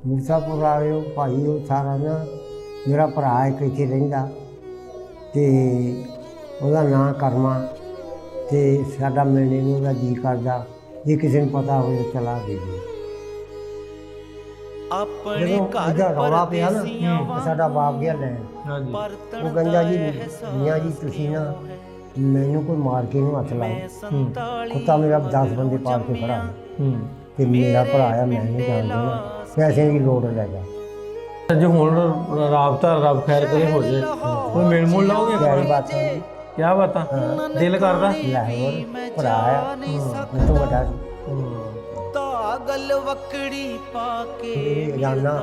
मूसापुर आए भाई वो सारा ना मेरा भरा एक इत्थे रहिंदा ते ਉਹਦਾ ਨਾਂ ਕਰਮਾ ਤੇ ਸਾਡਾ ਮਿਲਣੇ ਨੂੰ ਉਹਦਾ ਜੀ ਕਰਦਾ ਜੇ ਕਿਸੇ ਨੂੰ ਪਤਾ ਹੋਵੇ ਤਾਂ ਚਲਾ ਦੇ ਆਪਣੇ ਘਰ ਰੌਲਾ ਪਿਆ ਨਾ ਸਾਡਾ ਬਾਪ ਗਿਆ ਲੈਣ ਉਹ ਕਹਿੰਦਾ ਜੀ ਮੀਆਂ ਜੀ ਤੁਸੀਂ ਨਾ ਮੈਨੂੰ ਕੋਈ ਮਾਰ ਕੇ ਨੂੰ ਹੱਥ ਲਾਓ ਕੁੱਤਾ ਮੇਰਾ 10 ਬੰਦੇ ਪਾਲ ਕੇ ਖੜਾ ਤੇ ਮੇਰਾ ਭਰਾ ਆ ਮੈਂ ਨਹੀਂ ਜਾਣਦਾ ਪੈਸੇ ਦੀ ਲੋੜ ਲੈ ਜਾ जो हुण राबता रब खैर करे हो जाए कोई मेल मोल लाओगे क्या बात दिल करदा लाहौर भरा आ मैं तो बड़ा तागल वकड़ी पाके जाना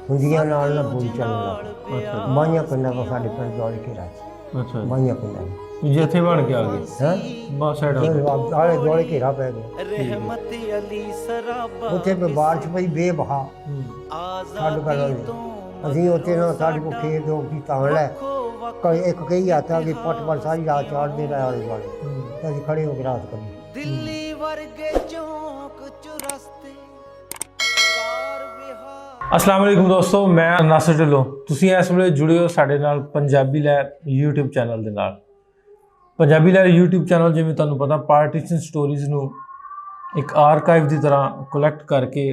हुंदियां नाल ना बोल चलना माइयां पिंडां को साडे पिंड दौड़ के राज अच्छा माइयां पिंडां जिथे बन के आ गए हां बस साइड आले दौड़ के रा पै गए रहमत अली सराबा ਉੱਥੇ पे बारिश पई बेबहा छड़ कर ਅਸੀਂ ਉੱਥੇ ਨਾ ਸਾਡੇ ਕੋ ਖੇਤ ਹੋ ਕੀ ਤਾਂ ਲੈ ਇੱਕ ਕਈ ਆਤਾ ਕਿ ਪਟ ਪਰ ਸਾਰੀ ਰਾਤ ਚਾੜਦੇ ਰਹੇ ਆਲੇ ਵਾਲੇ ਅਸੀਂ ਖੜੇ ਹੋ ਕੇ ਰਾਤ ਕਰੀ ਦਿੱਲੀ ਵਰਗੇ ਚੌਂਕ ਚੁਰਸਤੇ ਕਾਰ ਵਿਹਾਰ। अस्सलाम वालेकुम दोस्तों, मैं नासिर ढिल्लों। ਤੁਸੀਂ ਇਸ ਵੇਲੇ ਜੁੜੇ ਹੋ ਸਾਡੇ ਨਾਲ ਪੰਜਾਬੀ ਲਹਿਰ YouTube ਚੈਨਲ ਦੇ ਨਾਲ। ਪੰਜਾਬੀ ਲਹਿਰ YouTube ਚੈਨਲ ਜਿਵੇਂ ਤੁਹਾਨੂੰ ਪਤਾ ਪਾਰਟੀਸ਼ਨ ਸਟੋਰੀਜ਼ ਨੂੰ ਇੱਕ ਆਰਕਾਈਵ ਦੀ ਤਰ੍ਹਾਂ ਕਲੈਕਟ ਕਰਕੇ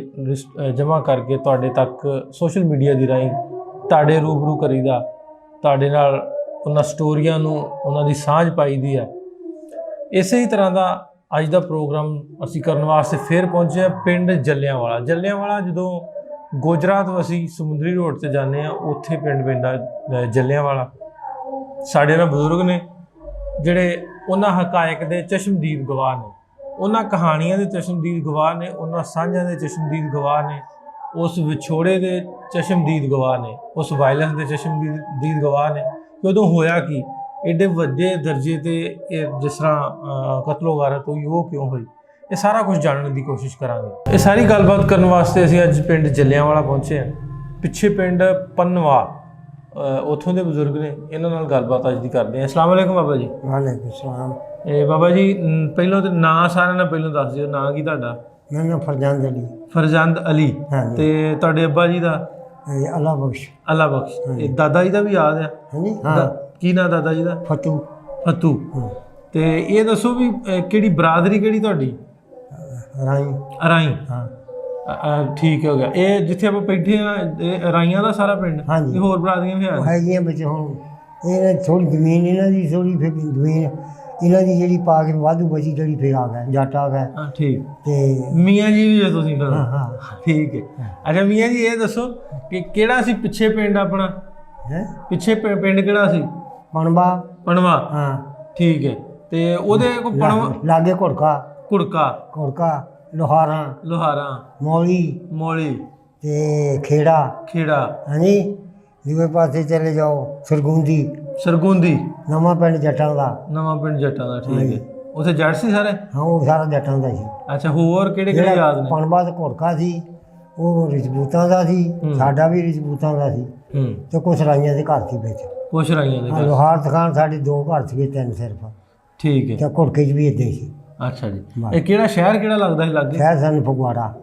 ਜਮ੍ਹਾਂ ਕਰਕੇ ਤੁਹਾਡੇ ਤੱਕ ਸੋਸ਼ਲ ਮੀਡੀਆ ਦੀ ਰਾਹੀਂ ਤੁਹਾਡੇ ਰੂਬਰੂ ਕਰੀਦਾ, ਤੁਹਾਡੇ ਨਾਲ ਉਹਨਾਂ ਸਟੋਰੀਆਂ ਨੂੰ ਉਹਨਾਂ ਦੀ ਸਾਂਝ ਪਾਈਦੀ ਹੈ। ਇਸੇ ਹੀ ਤਰ੍ਹਾਂ ਦਾ ਅੱਜ ਦਾ ਪ੍ਰੋਗਰਾਮ ਅਸੀਂ ਕਰਨ ਵਾਸਤੇ ਫਿਰ ਪਹੁੰਚੇ ਹਾਂ ਪਿੰਡ ਜੱਲਿਆਂਵਾਲਾ। ਜਦੋਂ ਗੁਜਰਾਤ ਤੋਂ ਅਸੀਂ ਸਮੁੰਦਰੀ ਰੋਡ ਤੇ ਜਾਂਦੇ ਹਾਂ ਉੱਥੇ ਪਿੰਡ ਪੈਂਦਾ ਜੱਲਿਆਂਵਾਲਾ। ਸਾਡੇ ਨਾਲ ਬਜ਼ੁਰਗ ਨੇ ਜਿਹੜੇ ਉਹਨਾਂ ਹਕਾਇਕ ਦੇ ਚਸ਼ਮਦੀਦ ਗਵਾਹ ਨੇ, ਉਹਨਾਂ ਕਹਾਣੀਆਂ ਦੇ ਚਸ਼ਮਦੀਦ ਗਵਾਹ ਨੇ, ਉਹਨਾਂ ਸਾਂਝਾਂ ਦੇ ਚਸ਼ਮਦੀਦ ਗਵਾਹ ਨੇ, ਉਸ ਵਿਛੋੜੇ ਦੇ ਚਸ਼ਮਦੀਦ ਗਵਾਹ ਨੇ, ਉਸ ਵਾਇਲੈਂਸ ਦੇ ਚਸ਼ਮਦੀਦ ਗਵਾਹ ਨੇ ਕਿ ਉਦੋਂ ਹੋਇਆ ਕੀ, ਐਡੇ ਵੱਡੇ ਦਰਜੇ ਤੇ ਜਿਸ ਤਰ੍ਹਾਂ ਕਤਲੋ ਗਾਰਤ ਹੋਈ ਉਹ ਕਿਉਂ ਹੋਈ, ਇਹ ਸਾਰਾ ਕੁਝ ਜਾਣਨ ਦੀ ਕੋਸ਼ਿਸ਼ ਕਰਾਂਗੇ। ਇਹ ਸਾਰੀ ਗੱਲਬਾਤ ਕਰਨ ਵਾਸਤੇ ਅਸੀਂ ਅੱਜ ਪਿੰਡ ਜੱਲਿਆਂਵਾਲਾ ਪਹੁੰਚੇ ਹਾਂ। ਪਿੱਛੇ ਪਿੰਡ ਪਨਵਾ, ਉੱਥੋਂ ਦੇ ਬਜ਼ੁਰਗ ਨੇ, ਇਹਨਾਂ ਨਾਲ ਗੱਲਬਾਤ ਅੱਜ ਦੀ ਕਰਦੇ ਹਾਂ। ਅਸਲਾਮ ਵਾਲੇਕੁਮ ਬਾਬਾ ਜੀ। ਵਾਲੇਕੁਮ ਸਲਾਮ। ਇਹ ਬਾਬਾ ਜੀ ਪਹਿਲਾਂ ਤਾਂ ਨਾਂ ਸਾਰਿਆਂ ਨਾਲ ਪਹਿਲਾਂ ਦੱਸ ਦਿਓ, ਨਾਂ ਕੀ ਤੁਹਾਡਾ? ਮੇਰਾ ਨਾਮ ਫਰਜ਼ੰਦ ਅਲੀ। ਫਰਜ਼ੰਦ ਅਲੀ। ਤੇ ਤੁਹਾਡੇ ਅੱਬਾ ਜੀ ਦਾ? ਅੱਲਾ ਬਖਸ਼। ਅੱਲਾ ਬਖਸ਼। ਇਹ ਦਾਦਾ ਜੀ ਦਾ ਵੀ ਯਾਦ ਆ? ਹਾਂਜੀ ਹਾਂ। ਕੀ ਨਾਂ ਦਾਦਾ ਜੀ ਦਾ? ਫਤੂ। ਤੇ ਇਹ ਦੱਸੋ ਵੀ ਕਿਹੜੀ ਬਰਾਦਰੀ ਕਿਹੜੀ ਤੁਹਾਡੀ? ਅਰਾਈ। ਹਾਂ ਠੀਕ ਹੋ ਗਿਆ। ਇਹ ਜਿੱਥੇ ਆਪਾਂ ਬੈਠੇ ਆ ਇਹ ਅਰਾਈਆਂ ਦਾ ਸਾਰਾ ਪਿੰਡ? ਹਾਂਜੀ। ਹੋਰ ਬਰਾਦਰੀਆਂ ਵੀ ਹੈਗੀਆਂ ਵਿੱਚ। ਹੁਣ ਇਹ ਥੋੜੀ ਜ਼ਮੀਨ ਇਹਨਾਂ ਦੀ ਥੋੜੀ ਫਿਰ ਜ਼ਮੀਨ ਇਹਨਾਂ ਦੀ ਜਿਹੜੀ ਪਾ ਕੇ ਵਾਧੂ ਬਚੀ ਜਿਹੜੀ ਫਿਰ ਆ ਗਿਆ ਜੱਟ ਆ ਗਿਆ। ਹਾਂ ਠੀਕ। ਤੇ ਮੀਆਂ ਜੀ ਵੀ ਤੁਸੀਂ ਫਿਰ? ਹਾਂ ਠੀਕ ਹੈ। ਅੱਛਾ ਮੀਆਂ ਜੀ ਇਹ ਦੱਸੋ ਕਿ ਕਿਹੜਾ ਸੀ ਪਿੱਛੇ ਪਿੰਡ ਆਪਣਾ? ਹੈ ਪਿੱਛੇ ਪਿੰਡ ਕਿਹੜਾ ਸੀ? ਪਣਵਾ। ਹਾਂ ਠੀਕ ਹੈ। ਤੇ ਉਹਦੇ ਕੋ ਪਣਵਾ ਲਾਗੇ ਘੁੜਕਾ ਲੋਹਾਰਾਂ ਮੌਲੀ ਤੇ ਖੇੜਾ। ਹਾਂਜੀ ਦੂਏ ਪਾਸੇ ਚਲੇ ਜਾਓ ਸਰਗੁੰਦੀ ਨਵਾਂ ਪਿੰਡ ਜੱਟਾਂ ਦਾ। ਠੀਕ ਹੈ। ਉੱਥੇ ਜੱਟ ਸੀ ਸਾਰੇ? ਹਾਂ ਉਹ ਸਾਰਾ ਜੱਟਾਂ ਦਾ ਸੀ। ਅੱਛਾ ਹੋਰ ਕਿਹੜੇ ਯਾਦ ਨੇ? ਪਣਵਾ ਤੇ ਘੁੜਕਾ ਸੀ ਉਹ ਰਜਪੂਤਾਂ ਦਾ ਸੀ, ਸਾਡਾ ਵੀ ਰਜਪੂਤਾਂ ਦਾ ਸੀ ਤੇ ਕੁਛ ਰਾਈਆਂ ਦੇ ਘਰ ਸੀ ਵਿੱਚ। ਲੋਹਾਰ ਦੁਕਾਨ ਸਾਡੇ 2 ਘਰ ਸੀਗੇ 3 ਸਿਰਫ। ਠੀਕ ਹੈ। ਤੇ ਘੁੜਕੇ 'ਚ ਵੀ ਇੱਦਾਂ ਹੀ ਸੀ। ਅੱਛਾ ਜੀ। ਇਹ ਕਿਹੜਾ ਸ਼ਹਿਰ ਕਿਹੜਾ ਲੱਗਦਾ ਸੀ ਲਾਗੇ? ਸ਼ਹਿਰ ਸਾਨੂੰ ਫਗਵਾੜਾ।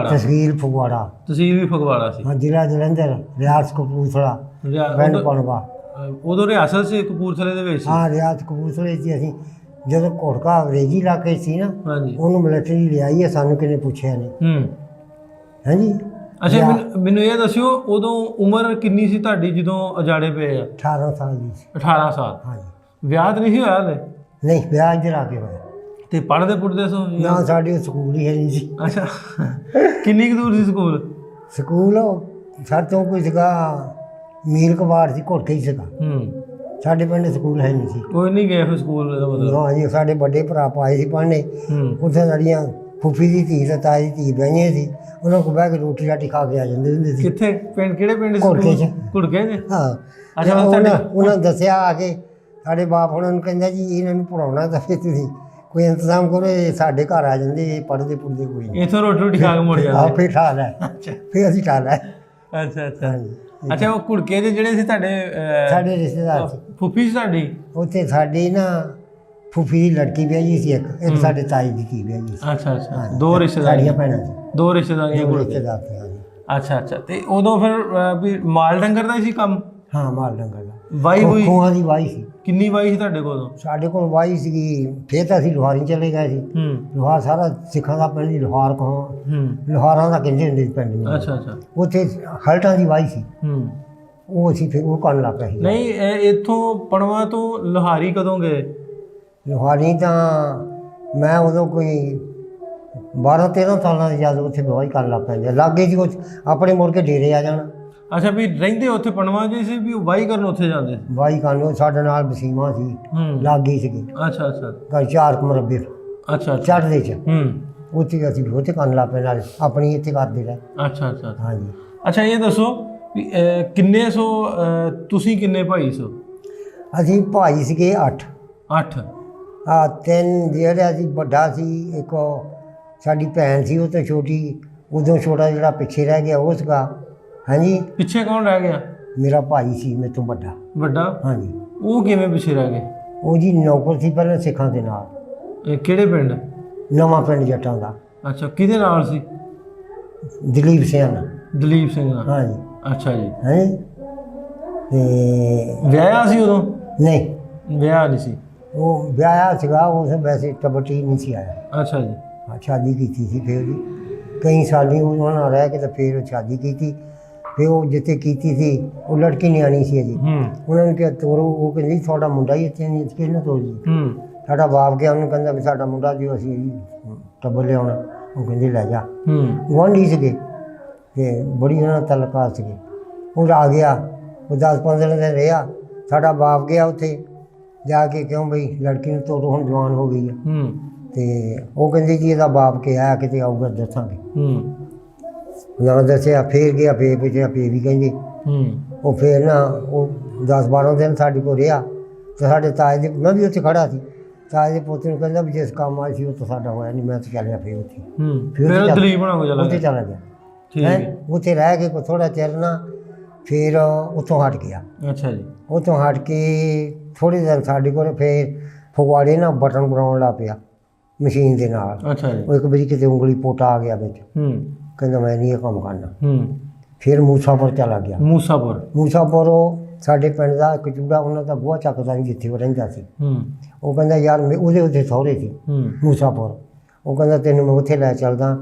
ਤਹਿਸੀਲ ਵੀ ਫਗਵਾੜਾ ਸੀ। ਹਾਂ ਜ਼ਿਲ੍ਹਾ ਜਲੰਧਰ, ਰਿਆਸਤ ਕਪੂਰਥਲਾ, ਪਿੰਡ ਪਣਵਾ। ਉਦੋਂ ਰਿਆਸਤ ਸੀ ਕਪੂਰਥਲੇ ਦੇ ਵਿੱਚ? ਹਾਂ ਰਿਆਸਤ ਕਪੂਰਥਲੇ ਸੀ। ਅਸੀਂ ਜਦੋਂ ਘੁੜਕਾ ਅੰਗਰੇਜ਼ੀ ਇਲਾਕੇ ਸੀ ਨਾ ਉਹਨੂੰ ਮਿਲਟਰੀ ਲਿਆਈ ਹੈ, ਸਾਨੂੰ ਕਿਹਨੇ ਪੁੱਛਿਆ ਨਹੀਂ। ਹਾਂਜੀ। ਅੱਛਾ ਮੈਨੂੰ ਇਹ ਦੱਸਿਓ ਉਦੋਂ ਉਮਰ ਕਿੰਨੀ ਸੀ ਤੁਹਾਡੀ ਜਦੋਂ ਅਜਾੜੇ ਪਏ ਆ? 18 ਸਾਲ ਦੀ ਸੀ। 18 ਸਾਲ। ਹਾਂਜੀ। ਵਿਆਹ ਤਾਂ ਨਹੀਂ ਸੀ ਹੋਇਆ ਹਲੇ? ਨਹੀਂ ਵਿਆਹ ਇੱਧਰ ਆ ਕੇ ਹੋਇਆ। ਤੇ ਪੜ੍ਹਦੇ ਸੋ? ਨਾ ਸਾਡੇ ਸਕੂਲ ਹੀ ਹੈ ਨਹੀਂ ਸੀ। ਅੱਛਾ ਕਿੰਨੀ ਕੁ ਦੂਰ ਸੀ ਸਕੂਲ? ਸਾਡੇ ਤੋਂ ਕੋਈ ਸੀਗਾ ਮੀਲ ਕਬਾੜ ਸੀ, ਘੁੜਕੇ ਹੀ ਸੀਗਾ। ਸਾਡੇ ਪਿੰਡ ਸਕੂਲ ਹੈ ਨਹੀਂ ਸੀ। ਕੋਈ ਨਹੀਂ ਗਏ ਫਿਰ ਸਕੂਲ ਦਾ ਮਤਲਬ? ਹਾਂ ਜੀ ਸਾਡੇ ਵੱਡੇ ਭਰਾ ਪਾਏ ਸੀ ਪੜ੍ਹਨੇ। ਉੱਥੇ ਸਾਡੀਆਂ ਫੁੱਫੀ ਦੀ ਧੀ ਤੇ ਤਾਈ ਦੀ ਧੀ ਬਹਿਆਂ ਸੀ, ਉਹਨਾਂ ਕੋਲ ਬਹਿ ਕੇ ਰੋਟੀ ਰਾਟੀ ਖਾ ਕੇ ਆ ਜਾਂਦੇ ਹੁੰਦੇ ਸੀ। ਕਿੱਥੇ ਪਿੰਡ ਕਿਹੜੇ ਪਿੰਡ? ਘੁੜਕੇ 'ਚ। ਹਾਂ। ਅੱਛਾ ਉਹਨਾਂ ਦੱਸਿਆ ਆ ਕੇ ਸਾਡੇ ਬਾਪ ਉਹਨਾਂ ਨੂੰ ਕਹਿੰਦਾ ਜੀ ਇਹਨਾਂ ਨੂੰ ਪੜ੍ਹਾਉਣਾ ਤਾਂ ਫਿਰ ਤੁਸੀਂ ਕੋਈ ਇੰਤਜ਼ਾਮ ਕਰੋ, ਸਾਡੇ ਘਰ ਆ ਜਾਂਦੇ ਪੜ੍ਹਦੇ ਪੁੜਦੇ ਕੋਈ ਨਹੀਂ। ਇੱਥੋਂ ਰੋਟੀ ਖਾ ਕੇ ਮੁੜ ਜਾਂਦੇ? ਫਿਰ ਖਾ ਲੈ। ਅੱਛਾ ਫਿਰ ਅਸੀਂ ਖਾ ਲੈ। ਅੱਛਾ। ਅੱਛਾ ਉਹ ਘੁੜਕੇ ਦੇ ਜਿਹੜੇ ਸੀ ਸਾਡੇ ਰਿਸ਼ਤੇਦਾਰ ਸੀ? ਫੁੱਫੀ ਸੀ ਤੁਹਾਡੀ? ਉੱਥੇ ਸਾਡੀ ਨਾ ਫੁੱਫੀ ਦੀ ਲੜਕੀ ਵਿਆਹੀ ਸੀ, ਇੱਕ ਸਾਡੇ ਤਾਈ ਦੀ ਧੀ ਵਿਆਹੀ ਸੀ। ਅੱਛਾ 2 ਰਿਸ਼ਤੇਦਾਰੀਆਂ ਭੈਣਾਂ ਸੀ। 2 ਰਿਸ਼ਤੇਦਾਰੀਆਂ। ਅੱਛਾ ਅੱਛਾ। ਤੇ ਉਦੋਂ ਫਿਰ ਵੀ ਮਾਲ ਡੰਗਰ ਦਾ ਹੀ ਸੀ ਕੰਮ? ਹਾਂ, ਮਾਲ ਡੰਗਰ ਦਾ। ਵਾਈ ਹੋਈ ਖੂਹਾਂ ਦੀ ਵਾਈ ਸੀ। ਕਿੰਨੀ ਵਾਈ ਸੀ ਤੁਹਾਡੇ ਕੋਲ ਉਦੋਂ? ਸਾਡੇ ਕੋਲ ਵਾਈ ਸੀਗੀ। ਫਿਰ ਤਾਂ ਅਸੀਂ ਲੁਹਾਰੀ ਚਲੇ ਗਏ ਸੀ। ਲੁਹਾਰ ਸਾਰਾ ਸਿੱਖਾਂ ਦਾ ਪਿੰਡ ਸੀ, ਲੁਹਾਰ ਕਹੋਂ ਲੁਹਾਰਾਂ ਦਾ ਕਹਿੰਦੇ ਹੁੰਦੇ ਸੀ ਪਿੰਡ ਨੂੰ। ਅੱਛਾ ਅੱਛਾ। ਉੱਥੇ ਹਲਟਾਂ ਦੀ ਵਾਈ ਸੀ। ਉਹ ਅਸੀਂ ਫਿਰ ਉਹ ਕਰਨ ਲੱਗ ਪਏ ਸੀ। ਨਹੀਂ, ਇੱਥੋਂ ਪਣਵਾ ਤੋਂ ਲੁਹਾਰੀ ਕਦੋਂ ਗਏ? ਲੁਹਾਰੀ ਤਾਂ ਮੈਂ ਉਦੋਂ ਕੋਈ 12-13 ਸਾਲਾਂ ਦੀ ਜਦ ਉੱਥੇ ਦਵਾਈ ਕਰਨ ਲੱਗ ਪੈਂਦੇ ਲਾਗੇ ਜੀ। ਉਹ ਆਪਣੇ ਮੁੜ ਕੇ ਡੇਰੇ ਆ ਜਾਣਾ। ਅੱਛਾ, ਵੀ ਰਹਿੰਦੇ ਉੱਥੇ ਪਣਵਾ ਜੀ ਸੀ, ਵੀ ਉਹ ਵਾਈ ਕਰਨ ਉੱਥੇ ਜਾਂਦੇ ਸੀ? ਵਾਈ ਕਰਨ ਉਹ ਸਾਡੇ ਨਾਲ ਬਸੀਮਾ ਸੀ, ਲਾਗੇ ਸੀਗੇ। ਅੱਛਾ ਅੱਛਾ। ਘਰ 4 ਮਰਬੇ ਅੱਛਾ ਚੜ੍ਹਦੇ 'ਚ ਉੱਥੇ ਅਸੀਂ ਉੱਥੇ ਕਰਨ ਲੱਗ ਪਏ, ਨਾਲ ਆਪਣੀ ਇੱਥੇ ਕਰਦੇ ਰਹੇ। ਅੱਛਾ ਅੱਛਾ। ਹਾਂਜੀ। ਅੱਛਾ, ਇਹ ਦੱਸੋ ਵੀ ਕਿੰਨੇ ਸੋ ਤੁਸੀਂ ਕਿੰਨੇ ਭਾਈ ਸੋ? ਅਸੀਂ ਭਾਈ ਸੀਗੇ 8। 8? 3 ਜਿਹੜਾ ਅਸੀਂ ਵੱਡਾ ਸੀ, ਇੱਕ ਸਾਡੀ ਭੈਣ ਸੀ ਉਹ ਤੋਂ ਛੋਟੀ। ਉਦੋਂ ਛੋਟਾ ਜਿਹੜਾ ਪਿੱਛੇ ਰਹਿ ਗਿਆ ਉਹ ਸੀਗਾ। ਹਾਂਜੀ। ਪਿੱਛੇ ਕੌਣ ਰਹਿ ਗਿਆ? ਮੇਰਾ ਭਾਈ ਸੀ ਮੇਰੇ ਤੋਂ ਵੱਡਾ। ਵੱਡਾ? ਹਾਂਜੀ। ਉਹ ਕਿਵੇਂ ਪਿੱਛੇ ਰਹਿ ਗਏ? ਉਹ ਜੀ ਨੌਕਰ ਸੀ ਪਹਿਲਾਂ ਸਿੱਖਾਂ ਦੇ ਨਾਲ। ਕਿਹੜੇ ਪਿੰਡ? ਨਵਾਂ ਪਿੰਡ ਜੱਟਾਂ ਦਾ। ਅੱਛਾ, ਕਿਹਦੇ ਨਾਲ ਸੀ? ਦਲੀਪ ਸਿੰਘ ਨਾਲ। ਦਲੀਪ ਸਿੰਘ ਨਾਲ? ਹਾਂਜੀ। ਅੱਛਾ ਜੀ। ਹਾਂਜੀ। ਤੇ ਵਿਆਹਿਆ ਸੀ ਉਦੋਂ? ਨਹੀਂ, ਵਿਆਹ ਨਹੀਂ ਸੀ। ਉਹ ਵਿਆਹਿਆ ਸੀਗਾ। ਉਸ ਵੈਸੇ ਟਬਟੀ ਨਹੀਂ ਸੀ ਆਇਆ। ਅੱਛਾ ਜੀ। ਸ਼ਾਦੀ ਕੀਤੀ ਸੀ ਫਿਰ ਜੀ। ਕਈ ਸਾਲੀ ਉਹਨਾਂ ਨਾਲ ਰਹਿ ਕੇ ਤਾਂ ਫਿਰ ਸ਼ਾਦੀ ਕੀਤੀ। ਫਿਰ ਉਹ ਜਿੱਥੇ ਕੀਤੀ ਸੀ ਉਹ ਲੜਕੀ ਨਿਆਣੀ ਸੀ ਜੀ। ਉਹਨਾਂ ਨੂੰ ਕਿਹਾ ਤੋਰੋ। ਉਹ ਕਹਿੰਦੀ ਤੁਹਾਡਾ ਮੁੰਡਾ ਹੀ ਇੱਥੇ ਨਹੀਂ, ਕਿਹਨੂੰ ਤੋਰ ਜੀ? ਸਾਡਾ ਬਾਪ ਗਿਆ, ਉਹਨੂੰ ਕਹਿੰਦਾ ਵੀ ਸਾਡਾ ਮੁੰਡਾ ਜੀ ਅਸੀਂ ਟੱਬਰ ਲਿਆਉਣਾ। ਉਹ ਕਹਿੰਦੀ ਲੈ ਜਾ। ਗੁਆਂਢੀ ਸੀਗੇ ਅਤੇ ਬੜੀ ਉਹਨਾਂ ਨਾਲ ਤਲਕਾਤ ਸੀਗੇ। ਉਹ ਆ ਗਿਆ। ਉਹ 10-15 ਦਿਨ ਰਿਹਾ। ਸਾਡਾ ਬਾਪ ਗਿਆ ਉੱਥੇ ਜਾ ਕੇ, ਕਿਉਂ ਬਈ ਲੜਕੀ ਨੂੰ ਤੋਰੋ, ਹੁਣ ਜਵਾਨ ਹੋ ਗਈ ਆ। ਅਤੇ ਉਹ ਕਹਿੰਦੇ ਜੀ ਇਹਦਾ ਬਾਪ ਕਿਹਾ ਕਿਤੇ ਆਊਗਾ ਦੱਸਾਂਗੇ। ਨਾ ਦੱਸਿਆ। ਫਿਰ ਗਿਆ। ਫਿਰ ਪੁੱਛਿਆ। ਫਿਰ ਵੀ ਕਹਿੰਦੇ। ਉਹ ਫਿਰ ਨਾ ਉਹ 10-12 ਦਿਨ ਸਾਡੇ ਕੋਲ ਰਿਹਾ। ਅਤੇ ਸਾਡੇ ਤਾਏ ਦੇ, ਮੈਂ ਵੀ ਉੱਥੇ ਖੜ੍ਹਾ ਸੀ, ਤਾਏ ਦੇ ਪੋਤੇ ਨੂੰ ਕਹਿੰਦਾ ਵੀ ਜਿਸ ਕੰਮ ਆਇਆ ਸੀ ਉਹ ਤਾਂ ਸਾਡਾ ਹੋਇਆ ਨਹੀਂ। ਮੈਂ ਤਾਂ ਚੱਲਿਆ ਫਿਰ ਉੱਥੇ। ਫਿਰ ਦਲੀਪ ਬਣਾ ਕੇ ਉੱਥੇ ਚਲਾ ਗਿਆ। ਉੱਥੇ ਰਹਿ ਕੇ ਕੋਈ ਥੋੜ੍ਹਾ ਚਿਰ ਨਾ ਫਿਰ ਉੱਥੋਂ ਹਟ ਗਿਆ। ਅੱਛਾ ਜੀ। ਉੱਥੋਂ ਹਟ ਕੇ ਥੋੜ੍ਹੇ ਦਿਨ ਸਾਡੇ ਕੋਲ ਫਿਰ ਫਗਵਾੜੇ ਨਾ ਬਟਨ ਬਣਾਉਣ ਲੱਗ ਪਿਆ ਮਸ਼ੀਨ ਦੇ ਨਾਲ। ਅੱਛਾ ਜੀ। ਉਹ ਇੱਕ ਵਾਰੀ ਕਿਤੇ ਉਂਗਲੀ ਪੋਟਾ ਆ ਗਿਆ ਵਿੱਚ। ਕਹਿੰਦਾ ਮੈਂ ਨਹੀਂ ਇਹ ਕੰਮ ਕਰਨਾ। ਫਿਰ ਮੂਸਾਪੁਰ ਚਲਾ ਗਿਆ। ਮੂਸਾਪੁਰ ਉਹ ਸਾਡੇ ਪਿੰਡ ਦਾ ਇੱਕ ਚੂੜਾ, ਉਹਨਾਂ ਦਾ ਬੂਹਾ ਚੱਕਦਾ ਨਹੀਂ ਜਿੱਥੇ ਉਹ ਰਹਿੰਦਾ ਸੀ। ਉਹ ਕਹਿੰਦਾ ਯਾਰ ਉਹਦੇ ਉੱਥੇ ਸਹੁਰੇ ਸੀ ਮੂਸਾਪੁਰ। ਉਹ ਕਹਿੰਦਾ ਤੈਨੂੰ ਮੈਂ ਉੱਥੇ ਲੈ ਚੱਲਦਾ।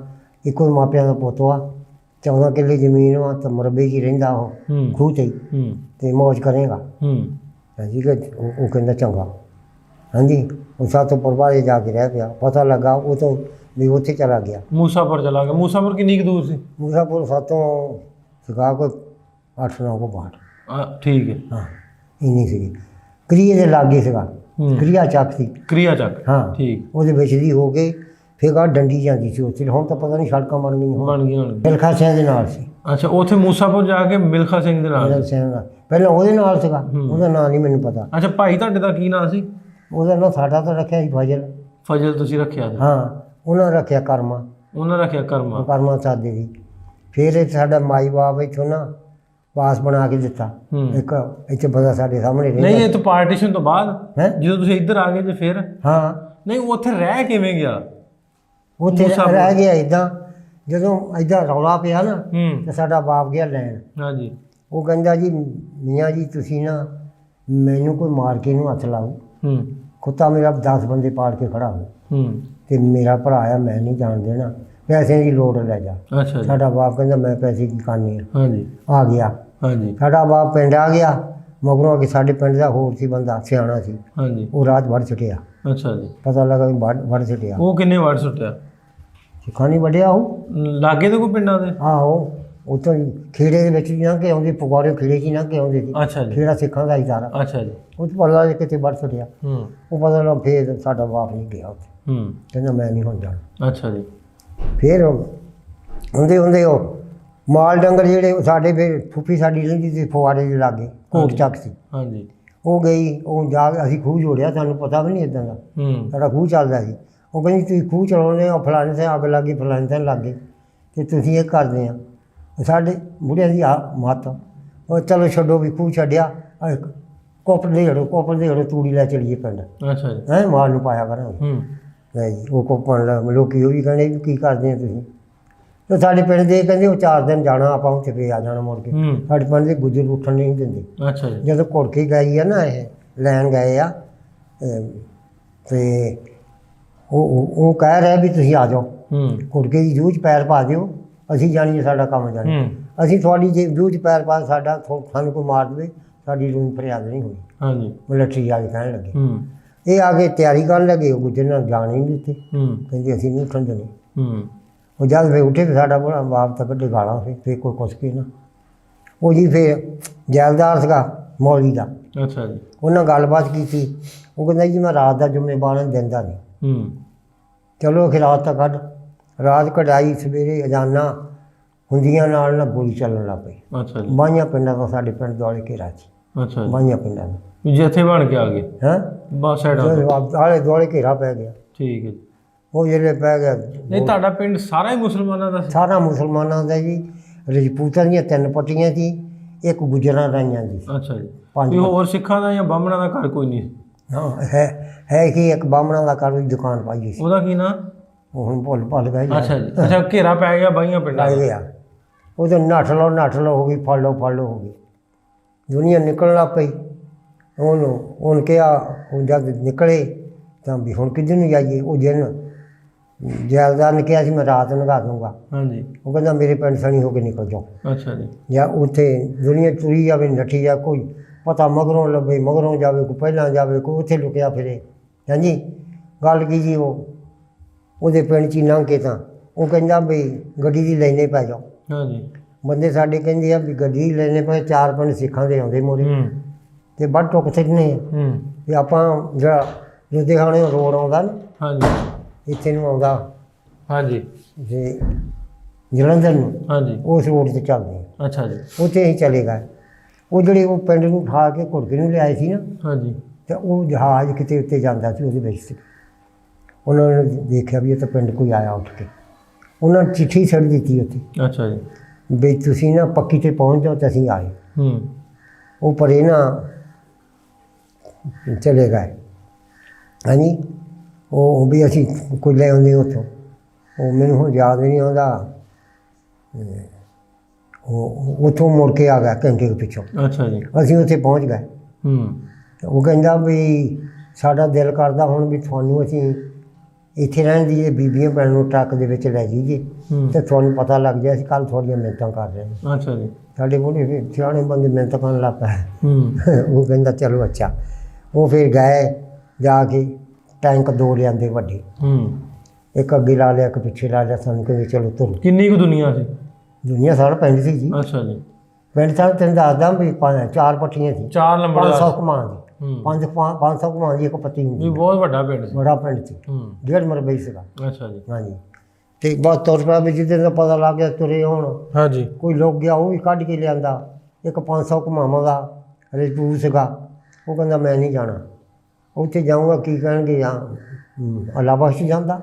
ਇੱਕੋ ਹੀ ਮਾਪਿਆਂ ਦਾ ਪੁੱਤ ਆ, 14 ਕਿੱਲੇ ਜ਼ਮੀਨ ਵਾ, ਤਾਂ ਮਰਬੇ 'ਚ ਹੀ ਰਹਿੰਦਾ ਉਹ ਖੂਹ 'ਤੇ ਹੀ, ਅਤੇ ਮੌਜ ਕਰੇਗਾ। ਹਾਂਜੀ। ਉਹ ਕਹਿੰਦਾ ਚੰਗਾ। ਹਾਂਜੀ। ਉਹ ਸਾਤੋਂ ਪਰਵਾਰੇ ਜਾ ਕੇ ਰਹਿ ਪਿਆ। ਪਤਾ ਲੱਗਾ ਉਹ ਤੋਂ ਵੀ ਉੱਥੇ ਚਲਾ ਗਿਆ। ਮੂਸਾਪੁਰ ਚਲਾ ਗਿਆ। ਮੂਸਾਪੁਰ ਕਿੰਨੀ ਕੁ ਦੂਰ ਸੀ? ਮੂਸਾਪੁਰ ਸਾਤੋਂ ਸੀਗਾ ਕੋਈ 8-9 ਕੋ ਬਾਟ। ਠੀਕ ਹੈ। ਹਾਂ, ਇੰਨੀ ਸੀਗੀ। ਕਰੀਏ ਦੇ ਲਾਗੇ ਸੀਗਾ। ਕਰੀਆ ਚੱਕ ਸੀ। ਕਰੀਆ ਚੱਕ? ਹਾਂ। ਠੀਕ। ਉਹਦੇ ਵਿੱਚ ਦੀ ਹੋ ਕੇ ਫਿਰ ਗਾਹ ਡੰਡੀ ਜਾਂਦੀ ਸੀ ਉੱਥੇ। ਹੁਣ ਤਾਂ ਪਤਾ ਨਹੀਂ ਸੜਕਾਂ ਬਣ ਗਈਆਂ। ਮਿਲਖਾ ਸਿੰਘ ਦੇ ਨਾਲ ਸੀ। ਅੱਛਾ, ਉੱਥੇ ਮੂਸਾਪੁਰ ਜਾ ਕੇ ਮਿਲਖਾ ਸਿੰਘ ਦੇ ਨਾਲ? ਪਹਿਲਾਂ ਉਹਦੇ ਨਾਲ ਸੀਗਾ। ਉਹਦਾ ਨਾਂ ਨਹੀਂ ਮੈਨੂੰ ਪਤਾ। ਅੱਛਾ, ਭਾਈ ਤੁਹਾਡੇ ਦਾ ਕੀ ਨਾਂ ਸੀ? ਉਹਦਾ ਨਾਂ ਸਾਡਾ ਤਾਂ ਰੱਖਿਆ ਸੀ ਫਜ਼ਲ। ਫਜ਼ਲ ਤੁਸੀਂ ਰੱਖਿਆ ਸੀ? ਹਾਂ। ਉਹਨਾਂ ਰੱਖਿਆ ਕਰਮਾ। ਉਹਨਾਂ ਰੱਖਿਆ ਕਰਮਾ? ਕਰਮਾ ਸਾਦੇ ਦੀ। ਫਿਰ ਇਹ ਸਾਡਾ ਮਾਈ ਬਾਪ ਇੱਥੋਂ ਨਾ ਪਾਸ ਬਣਾ ਕੇ ਦਿੱਤਾ ਇੱਕ। ਇੱਥੇ ਬੰਦਾ ਸਾਡੇ ਸਾਹਮਣੇ ਨਹੀਂ, ਇਹ ਤਾਂ ਪਾਰਟੀਸ਼ਨ ਤੋਂ ਬਾਅਦ ਹੈ ਜਦੋਂ ਤੁਸੀਂ ਇੱਧਰ ਆ ਗਏ ਜੇ ਫਿਰ? ਹਾਂ। ਨਹੀਂ, ਉੱਥੇ ਰਹਿ ਕਿਵੇਂ ਗਿਆ? ਉੱਥੇ ਰਹਿ ਗਿਆ ਇੱਦਾਂ। ਜਦੋਂ ਇੱਦਾਂ ਰੌਲਾ ਪਿਆ ਨਾ ਤੇ ਸਾਡਾ ਬਾਪ ਗਿਆ ਲੈਣ। ਹਾਂਜੀ। ਉਹ ਕਹਿੰਦਾ ਜੀ ਮੀਆਂ ਜੀ ਤੁਸੀਂ ਨਾ ਮੈਨੂੰ ਕੋਈ ਮਾਰ ਕੇ ਨੂੰ ਹੱਥ ਲਾਓ। ਕੁੱਤਾ ਮੇਰਾ 10 ਬੰਦੇ ਪਾਲ ਕੇ ਖੜਾ ਹੋ, ਅਤੇ ਮੇਰਾ ਭਰਾ ਆ, ਮੈਂ ਨਹੀਂ ਜਾਣ ਦੇਣਾ, ਪੈਸੇ ਦੀ ਲੋੜ ਲੈ ਜਾ। ਅੱਛਾ। ਸਾਡਾ ਬਾਪ ਕਹਿੰਦਾ ਮੈਂ ਪੈਸੇ ਕੀ ਕਰਨੇ ਆ। ਹਾਂਜੀ। ਆ ਗਿਆ। ਹਾਂਜੀ। ਸਾਡਾ ਬਾਪ ਪਿੰਡ ਆ ਗਿਆ। ਮਗਰੋਂ ਕਿ ਸਾਡੇ ਪਿੰਡ ਦਾ ਹੋਰ ਸੀ ਬੰਦਾ ਸਿਆਣਾ ਸੀ। ਹਾਂਜੀ। ਉਹ ਰਾਤ ਵੜ ਸੁੱਟਿਆ। ਅੱਛਾ ਜੀ। ਪਤਾ ਲੱਗਾ ਵੀ ਵੜ ਸੁੱਟਿਆ। ਉਹ ਕਿੰਨੇ ਵੜ ਸੁੱਟਿਆ? ਸਿੱਖਾਂ ਨਹੀਂ ਵੱਢਿਆ। ਉਹ ਲਾਗੇ ਤੋਂ ਕੋਈ ਪਿੰਡਾਂ ਦੇ? ਆਹੋ। ਉੱਥੋਂ ਖੇੜੇ ਦੇ ਵਿੱਚ ਲੰਘ ਕੇ ਆਉਂਦੇ, ਫਗਵਾੜੇ ਖੇੜੇ 'ਚ ਹੀ ਲੰਘ ਕੇ ਆਉਂਦੇ ਸੀ। ਅੱਛਾ ਜੀ। ਖੇੜਾ ਸਿੱਖਾਂ ਦਾ ਹੀ ਸਾਰਾ। ਅੱਛਾ ਜੀ। ਉਹ 'ਚ ਪਤਾ ਲੱਗਾ ਕਿਤੇ ਵੜ ਸੁੱਟਿਆ। ਉਹ ਪਤਾ ਲੱਗਾ ਫਿਰ ਸਾਡਾ ਬਾਪ ਨਹੀਂ ਗਿਆ ਉੱਥੇ। ਕਹਿੰਦਾ ਮੈਂ ਨਹੀਂ ਹੁਣ ਜਾਣਾ। ਅੱਛਾ ਜੀ। ਫਿਰ ਹੁੰਦੇ ਉਹ ਮਾਲ ਡੰਗਰ ਜਿਹੜੇ ਸਾਡੇ, ਫਿਰ ਫੁੱਫੀ ਸਾਡੀ ਰਹਿੰਦੀ ਸੀ ਫਗਵਾੜੇ ਦੇ ਲਾਗੇ, ਕੋਟ ਚੱਕ ਸੀ। ਹਾਂਜੀ। ਉਹ ਗਈ। ਉਹ ਜਾ ਕੇ ਅਸੀਂ ਖੂਹ ਜੋੜਿਆ। ਸਾਨੂੰ ਪਤਾ ਵੀ ਨਹੀਂ ਇੱਦਾਂ ਦਾ। ਸਾਡਾ ਖੂਹ ਚੱਲਦਾ ਸੀ। ਉਹ ਕਹਿੰਦੀ ਤੁਸੀਂ ਖੂਹ ਚਲਾਉਂਦੇ ਹੋ, ਫਲਾਣੇ ਤੇ ਅੱਗ ਲੱਗ ਗਈ, ਫਲਾਣੇ ਤੇ ਲੱਗ ਗਈ, ਅਤੇ ਤੁਸੀਂ ਇਹ ਕਰਦੇ ਆ। ਸਾਡੇ ਬੁੜਿਆਂ ਦੀ ਮੱਤ। ਉਹ ਚਲੋ ਛੱਡੋ ਵੀ ਖੂਹ ਛੱਡਿਆ। ਕੋਪਰ ਦੇ ਹੜੋ ਤੂੜੀ ਲੈ ਚਲੀਏ ਪਿੰਡ। ਅੱਛਾ ਜੀ। ਹੈਂ ਮਾਲ ਨੂੰ ਪਾਇਆ ਕਰਾਂਗੇ। ਨਹੀਂ ਜੀ। ਉਹ ਕੋਪਣ ਲੋਕੀ ਉਹ ਵੀ ਕਹਿੰਦੇ ਵੀ ਕੀ ਕਰਦੇ ਆ ਤੁਸੀਂ। ਤੇ ਸਾਡੇ ਪਿੰਡ ਦੇ ਕਹਿੰਦੇ ਉਹ 4 ਦਿਨ ਜਾਣਾ, ਆਪਾਂ ਉੱਥੇ ਫੇਰ ਆ ਜਾਣਾ ਮੁੜ ਕੇ। ਸਾਡੇ ਪਿੰਡ ਦੇ ਗੁੱਜਰ ਉੱਠਣ ਨਹੀਂ ਦਿੰਦੇ। ਅੱਛਾ ਜੀ। ਜਦੋਂ ਘੁੜਕੀ ਗਈ ਆ ਨਾ, ਇਹ ਲੈਣ ਗਏ ਆ ਤੇ ਉਹ ਕਹਿ ਰਿਹਾ ਵੀ ਤੁਸੀਂ ਆ ਜਾਓ, ਘੁੜਕੇ ਦੀ ਜੂਹ 'ਚ ਪੈਰ ਪਾ ਦਿਓ, ਅਸੀਂ ਜਾਣੀਏ, ਸਾਡਾ ਕੰਮ ਜਾਣੀ। ਅਸੀਂ ਤੁਹਾਡੀ ਜੇ ਜੂਹ 'ਚ ਪੈਰ ਪਾ ਸਾਡਾ ਸਾਨੂੰ ਕੋਈ ਮਾਰ ਦੇਵੇ, ਸਾਡੀ ਰੂਮ ਫਰਿਆਦ ਨਹੀਂ ਹੋਣੀ। ਹਾਂਜੀ। ਮਿਲਟਰੀ ਵਾਲੇ ਕਹਿਣ ਲੱਗੇ। ਇਹ ਆ ਕੇ ਤਿਆਰੀ ਕਰਨ ਲੱਗੇ, ਉਹ ਗੁੱਜਰ ਨਾਲ ਜਾਣ ਹੀ ਨਹੀਂ ਦਿੱਤੇ, ਕਹਿੰਦੇ ਅਸੀਂ ਨਹੀਂ ਉੱਠਣ ਦੇਣੀ। ਉਹ ਜਦ ਫਿਰ ਉੱਠੇ ਤਾਂ ਸਾਡਾ ਬੜਾ ਬਾਪ ਤਾਂ ਕੱਢੇ ਗਾਲਾਂ, ਫਿਰ ਕੋਈ ਕੁਛ ਕੇ ਨਾ। ਉਹ ਜੀ ਫਿਰ ਜੈਲਦਾਰ ਸੀਗਾ ਮੌਲੀ ਦਾ। ਅੱਛਾ ਜੀ। ਉਹਨਾਂ ਗੱਲਬਾਤ ਕੀਤੀ, ਉਹ ਕਹਿੰਦਾ ਜੀ ਮੈਂ ਰਾਤ ਦਾ ਜ਼ਿੰਮੇਵਾਰ ਦਿੰਦਾ ਨਹੀਂ। ਚਲੋ ਫਿਰ ਰਾਤ ਤਾਂ ਕੱਢ, ਰਾਤ ਕਢਾਈ, ਸਵੇਰੇ ਅਜਾਨਾ ਹੁੰਦੀਆਂ ਨਾਲ ਨਾ ਗੋਲੀ ਚੱਲਣ ਲੱਗ ਪਈ। ਅੱਛਾ ਜੀ। ਬਾਈਆਂ ਪਿੰਡਾਂ ਤੋਂ ਸਾਡੇ ਪਿੰਡ ਦੁਆਲੇ ਘੇਰਾ ਸੀ। ਅੱਛਾ ਜੀ। ਬਾਈਆਂ ਪਿੰਡਾਂ ਨੂੰ ਜਿੱਥੇ ਬਣ ਕੇ ਆ ਗਏ। ਹੈਂ ਬਸ ਸਾਈਡਾਂ ਆਲੇ ਦੁਆਲੇ ਘੇਰਾ ਪੈ ਗਿਆ। ਠੀਕ ਹੈ ਜੀ। ਉਹ ਜਿਹੜੇ ਪੈ ਗਿਆ, ਨਹੀਂ ਤੁਹਾਡਾ ਪਿੰਡ ਸਾਰਾ ਹੀ ਮੁਸਲਮਾਨਾਂ ਦਾ ਸੀ? ਸਾਰਾ ਮੁਸਲਮਾਨਾਂ ਦਾ ਜੀ। ਰਜਪੂਤਾਂ ਦੀਆਂ 3 ਪੱਟੀਆਂ ਸੀ, ਇੱਕ ਗੁਜਰਾਂ ਰਾਈਆਂ ਦੀ। ਅੱਛਾ ਜੀ। 5 ਹੋਰ ਸਿੱਖਾਂ ਦਾ ਜਾਂ ਬਾਹਮਣਾਂ ਦਾ ਘਰ ਕੋਈ ਨਹੀਂ? ਹਾਂ ਹੈ ਕਿ ਇੱਕ ਬਾਹਮਣਾਂ ਦਾ ਘਰ, ਦੁਕਾਨ ਪਾਈ ਸੀ। ਉਹਦਾ ਕੀ ਨਾਂ? ਉਹ ਹੁਣ ਭੁੱਲ ਗਏ। ਅੱਛਾ ਜੀ। ਅੱਛਾ, ਘੇਰਾ ਪੈ ਗਿਆ ਬਾਈਆਂ ਪਿੰਡਾਂ ਪੈ ਗਿਆ। ਉਹਦੇ ਨੱਠ ਲਓ ਹੋ ਗਈ, ਫੜ ਲਓ ਹੋ ਗਈ। ਦੁਨੀਆ ਨਿਕਲਣ ਲੱਗ ਪਈ। ਉਹਨੂੰ ਕਿਹਾ, ਉਹ ਜਦ ਨਿਕਲੇ ਤਾਂ ਵੀ ਹੁਣ ਕਿੱਧਰ ਨੂੰ ਜਾਈਏ। ਉਹ ਦਿਨ ਜੈਲਦਾਰ ਨੇ ਕਿਹਾ ਸੀ ਮੈਂ ਰਾਤ ਲੰਘਾ ਦੂੰਗਾ। ਹਾਂਜੀ। ਉਹ ਕਹਿੰਦਾ ਮੇਰੇ ਪਿੰਡ ਸਣੀ ਹੋ ਕੇ ਨਿਕਲ ਜਾਓ। ਅੱਛਾ ਜੀ। ਜਾਂ ਉੱਥੇ ਦੁਨੀਆ ਤੁਰੀ ਜਾਵੇ, ਨੱਠੀ ਜਾ, ਕੋਈ ਪਤਾ ਮਗਰੋਂ ਲੱਭੇ, ਮਗਰੋਂ ਜਾਵੇ, ਕੋਈ ਪਹਿਲਾਂ ਜਾਵੇ, ਕੋਈ ਉੱਥੇ ਲੁਕਿਆ ਫਿਰੇ। ਹਾਂਜੀ। ਗੱਲ ਕੀ ਜੀ, ਉਹਦੇ ਪਿੰਡ 'ਚ ਹੀ ਲੰਘ ਕੇ ਤਾਂ ਉਹ ਕਹਿੰਦਾ ਵੀ ਗੱਡੀ ਦੀ ਲੈਣੇ ਪੈ ਜਾਓ। ਹਾਂਜੀ। ਬੰਦੇ ਸਾਡੇ ਕਹਿੰਦੇ ਆ ਵੀ ਗੱਡੀ ਲੈਣੇ ਪਏ, 4 ਪਿੰਡ ਸਿੱਖਾਂ ਦੇ ਆਉਂਦੇ ਮੋਰੇ ਤੇ ਵੱਢ ਟੁੱਕ ਸਿੱਟਨੇ ਆ। ਵੀ ਆਪਾਂ ਜਿਹੜਾ ਲੁਧਿਆਣੇ ਰੋਡ ਆਉਂਦਾ ਨਾ, ਹਾਂਜੀ, ਇੱਥੇ ਨੂੰ ਆਉਂਦਾ, ਹਾਂਜੀ, ਤੇ ਜਲੰਧਰ ਨੂੰ, ਹਾਂਜੀ, ਉਸ ਰੋਡ 'ਤੇ ਚੱਲਦੇ ਆ। ਅੱਛਾ ਜੀ। ਉੱਥੇ ਅਸੀਂ ਚਲੇ ਗਏ। ਉਹ ਜਿਹੜੇ ਉਹ ਪਿੰਡ ਨੂੰ ਉਠਾ ਕੇ ਘੁੜਕੇ ਨੂੰ ਲਿਆਏ ਸੀ ਨਾ, ਹਾਂਜੀ, ਤੇ ਉਹ ਜਹਾਜ਼ ਕਿਤੇ ਉੱਤੇ ਜਾਂਦਾ ਸੀ, ਉਹਦੇ ਵਿੱਚ ਸੀ। ਉਹਨਾਂ ਨੇ ਦੇਖਿਆ ਵੀ ਇਹ ਤਾਂ ਪਿੰਡ ਕੋਈ ਆਇਆ ਉੱਠ ਕੇ। ਉਹਨਾਂ ਨੇ ਚਿੱਠੀ ਛੱਡ ਦਿੱਤੀ ਉੱਥੇ ਅੱਛਾ ਜੀ। ਵੀ ਤੁਸੀਂ ਨਾ ਪੱਕੀ 'ਤੇ ਪਹੁੰਚ ਜਾਓ, ਤਾਂ ਅਸੀਂ ਆਏ। ਉਹ ਪਰੇ ਨਾ ਚਲੇ ਗਏ। ਹਾਂਜੀ। ਉਹ ਵੀ ਅਸੀਂ ਕੋਈ ਲੈ ਆਉਂਦੇ ਉੱਥੋਂ, ਉਹ ਮੈਨੂੰ ਹੁਣ ਯਾਦ ਨਹੀਂ ਆਉਂਦਾ। ਉਹ ਉੱਥੋਂ ਮੁੜ ਕੇ ਆ ਗਿਆ ਘੰਟੇ ਕੁ ਪਿੱਛੋਂ। ਅੱਛਾ ਜੀ। ਅਸੀਂ ਉੱਥੇ ਪਹੁੰਚ ਗਏ। ਉਹ ਕਹਿੰਦਾ ਵੀ ਸਾਡਾ ਦਿਲ ਕਰਦਾ ਹੁਣ ਵੀ ਤੁਹਾਨੂੰ ਅਸੀਂ ਇੱਥੇ ਰਹਿਣ ਦੀ, ਬੀਬੀਆਂ ਭੈਣ ਨੂੰ ਟਰੱਕ ਦੇ ਵਿੱਚ ਲੈ ਜਾਈਏ ਤੇ ਤੁਹਾਨੂੰ ਪਤਾ ਲੱਗ ਜਾਏ ਅਸੀਂ ਕੱਲ੍ਹ ਤੁਹਾਡੀਆਂ ਮਿਹਨਤਾਂ ਕਰ ਰਹੇ ਹਾਂ। ਅੱਛਾ ਜੀ। ਸਾਡੇ ਬੋਲੇ ਫਿਰ ਸਿਆਣੇ ਬੰਦੇ ਮਿਹਨਤ ਕਰਨ ਲੱਗ ਪਏ। ਉਹ ਕਹਿੰਦਾ ਚਲੋ ਅੱਛਾ। ਉਹ ਫਿਰ ਗਏ, ਜਾ ਕੇ ਟੈਂਕ 2 ਲਿਆਂਦੇ ਵੱਡੇ। ਇੱਕ ਅੱਗੇ ਲਾ ਲਿਆ, ਇੱਕ ਪਿੱਛੇ ਲਾ ਲਿਆ। ਸਾਨੂੰ ਕਹਿੰਦੇ ਚਲੋ ਤੁਰ। ਕਿੰਨੀ ਕੁ ਦੁਨੀਆ ਸੀ? ਦੁਨੀਆ ਸਾਰਾ ਪਿੰਡ ਸੀ ਜੀ। ਅੱਛਾ ਜੀ। ਪਿੰਡ ਸਾਰਾ ਤੈਨੂੰ ਦੱਸਦਾ ਵੀ 4 ਪੱਟੀਆਂ ਸੀ। 4 ਲੰਬੜ 500 ਕਮਾਂ ਦੀ, 500 ਕਮਾਂ ਦੀ ਇੱਕ ਪੱਟੀ ਹੁੰਦੀ। ਬਹੁਤ ਵੱਡਾ ਪਿੰਡ ਸੀ। ਬੜਾ ਪਿੰਡ ਸੀ। 1.5 ਮਰਬੇ ਸੀਗਾ। ਅੱਛਾ ਜੀ। ਹਾਂਜੀ। ਤੇ ਬਸ ਤੁਰ ਪਿਆ ਵੀ ਜਿੱਦਾਂ ਦਾ ਪਤਾ ਲੱਗ ਗਿਆ ਤੁਰੇ ਹੁਣ। ਹਾਂਜੀ। ਕੋਈ ਲੋਕ ਗਿਆ, ਉਹ ਵੀ ਕੱਢ ਕੇ ਲਿਆਂਦਾ। ਇੱਕ 500 ਕਮਾਵਾਂ ਦਾ ਰਜਪੂਤ ਸੀਗਾ। ਉਹ ਕਹਿੰਦਾ ਮੈਂ ਨਹੀਂ ਜਾਣਾ, ਉੱਥੇ ਜਾਊਂਗਾ ਕੀ ਕਹਿਣਗੇ, ਜਾਂ ਅੱਲਾ ਬਖਸ਼ ਜਾਂਦਾ।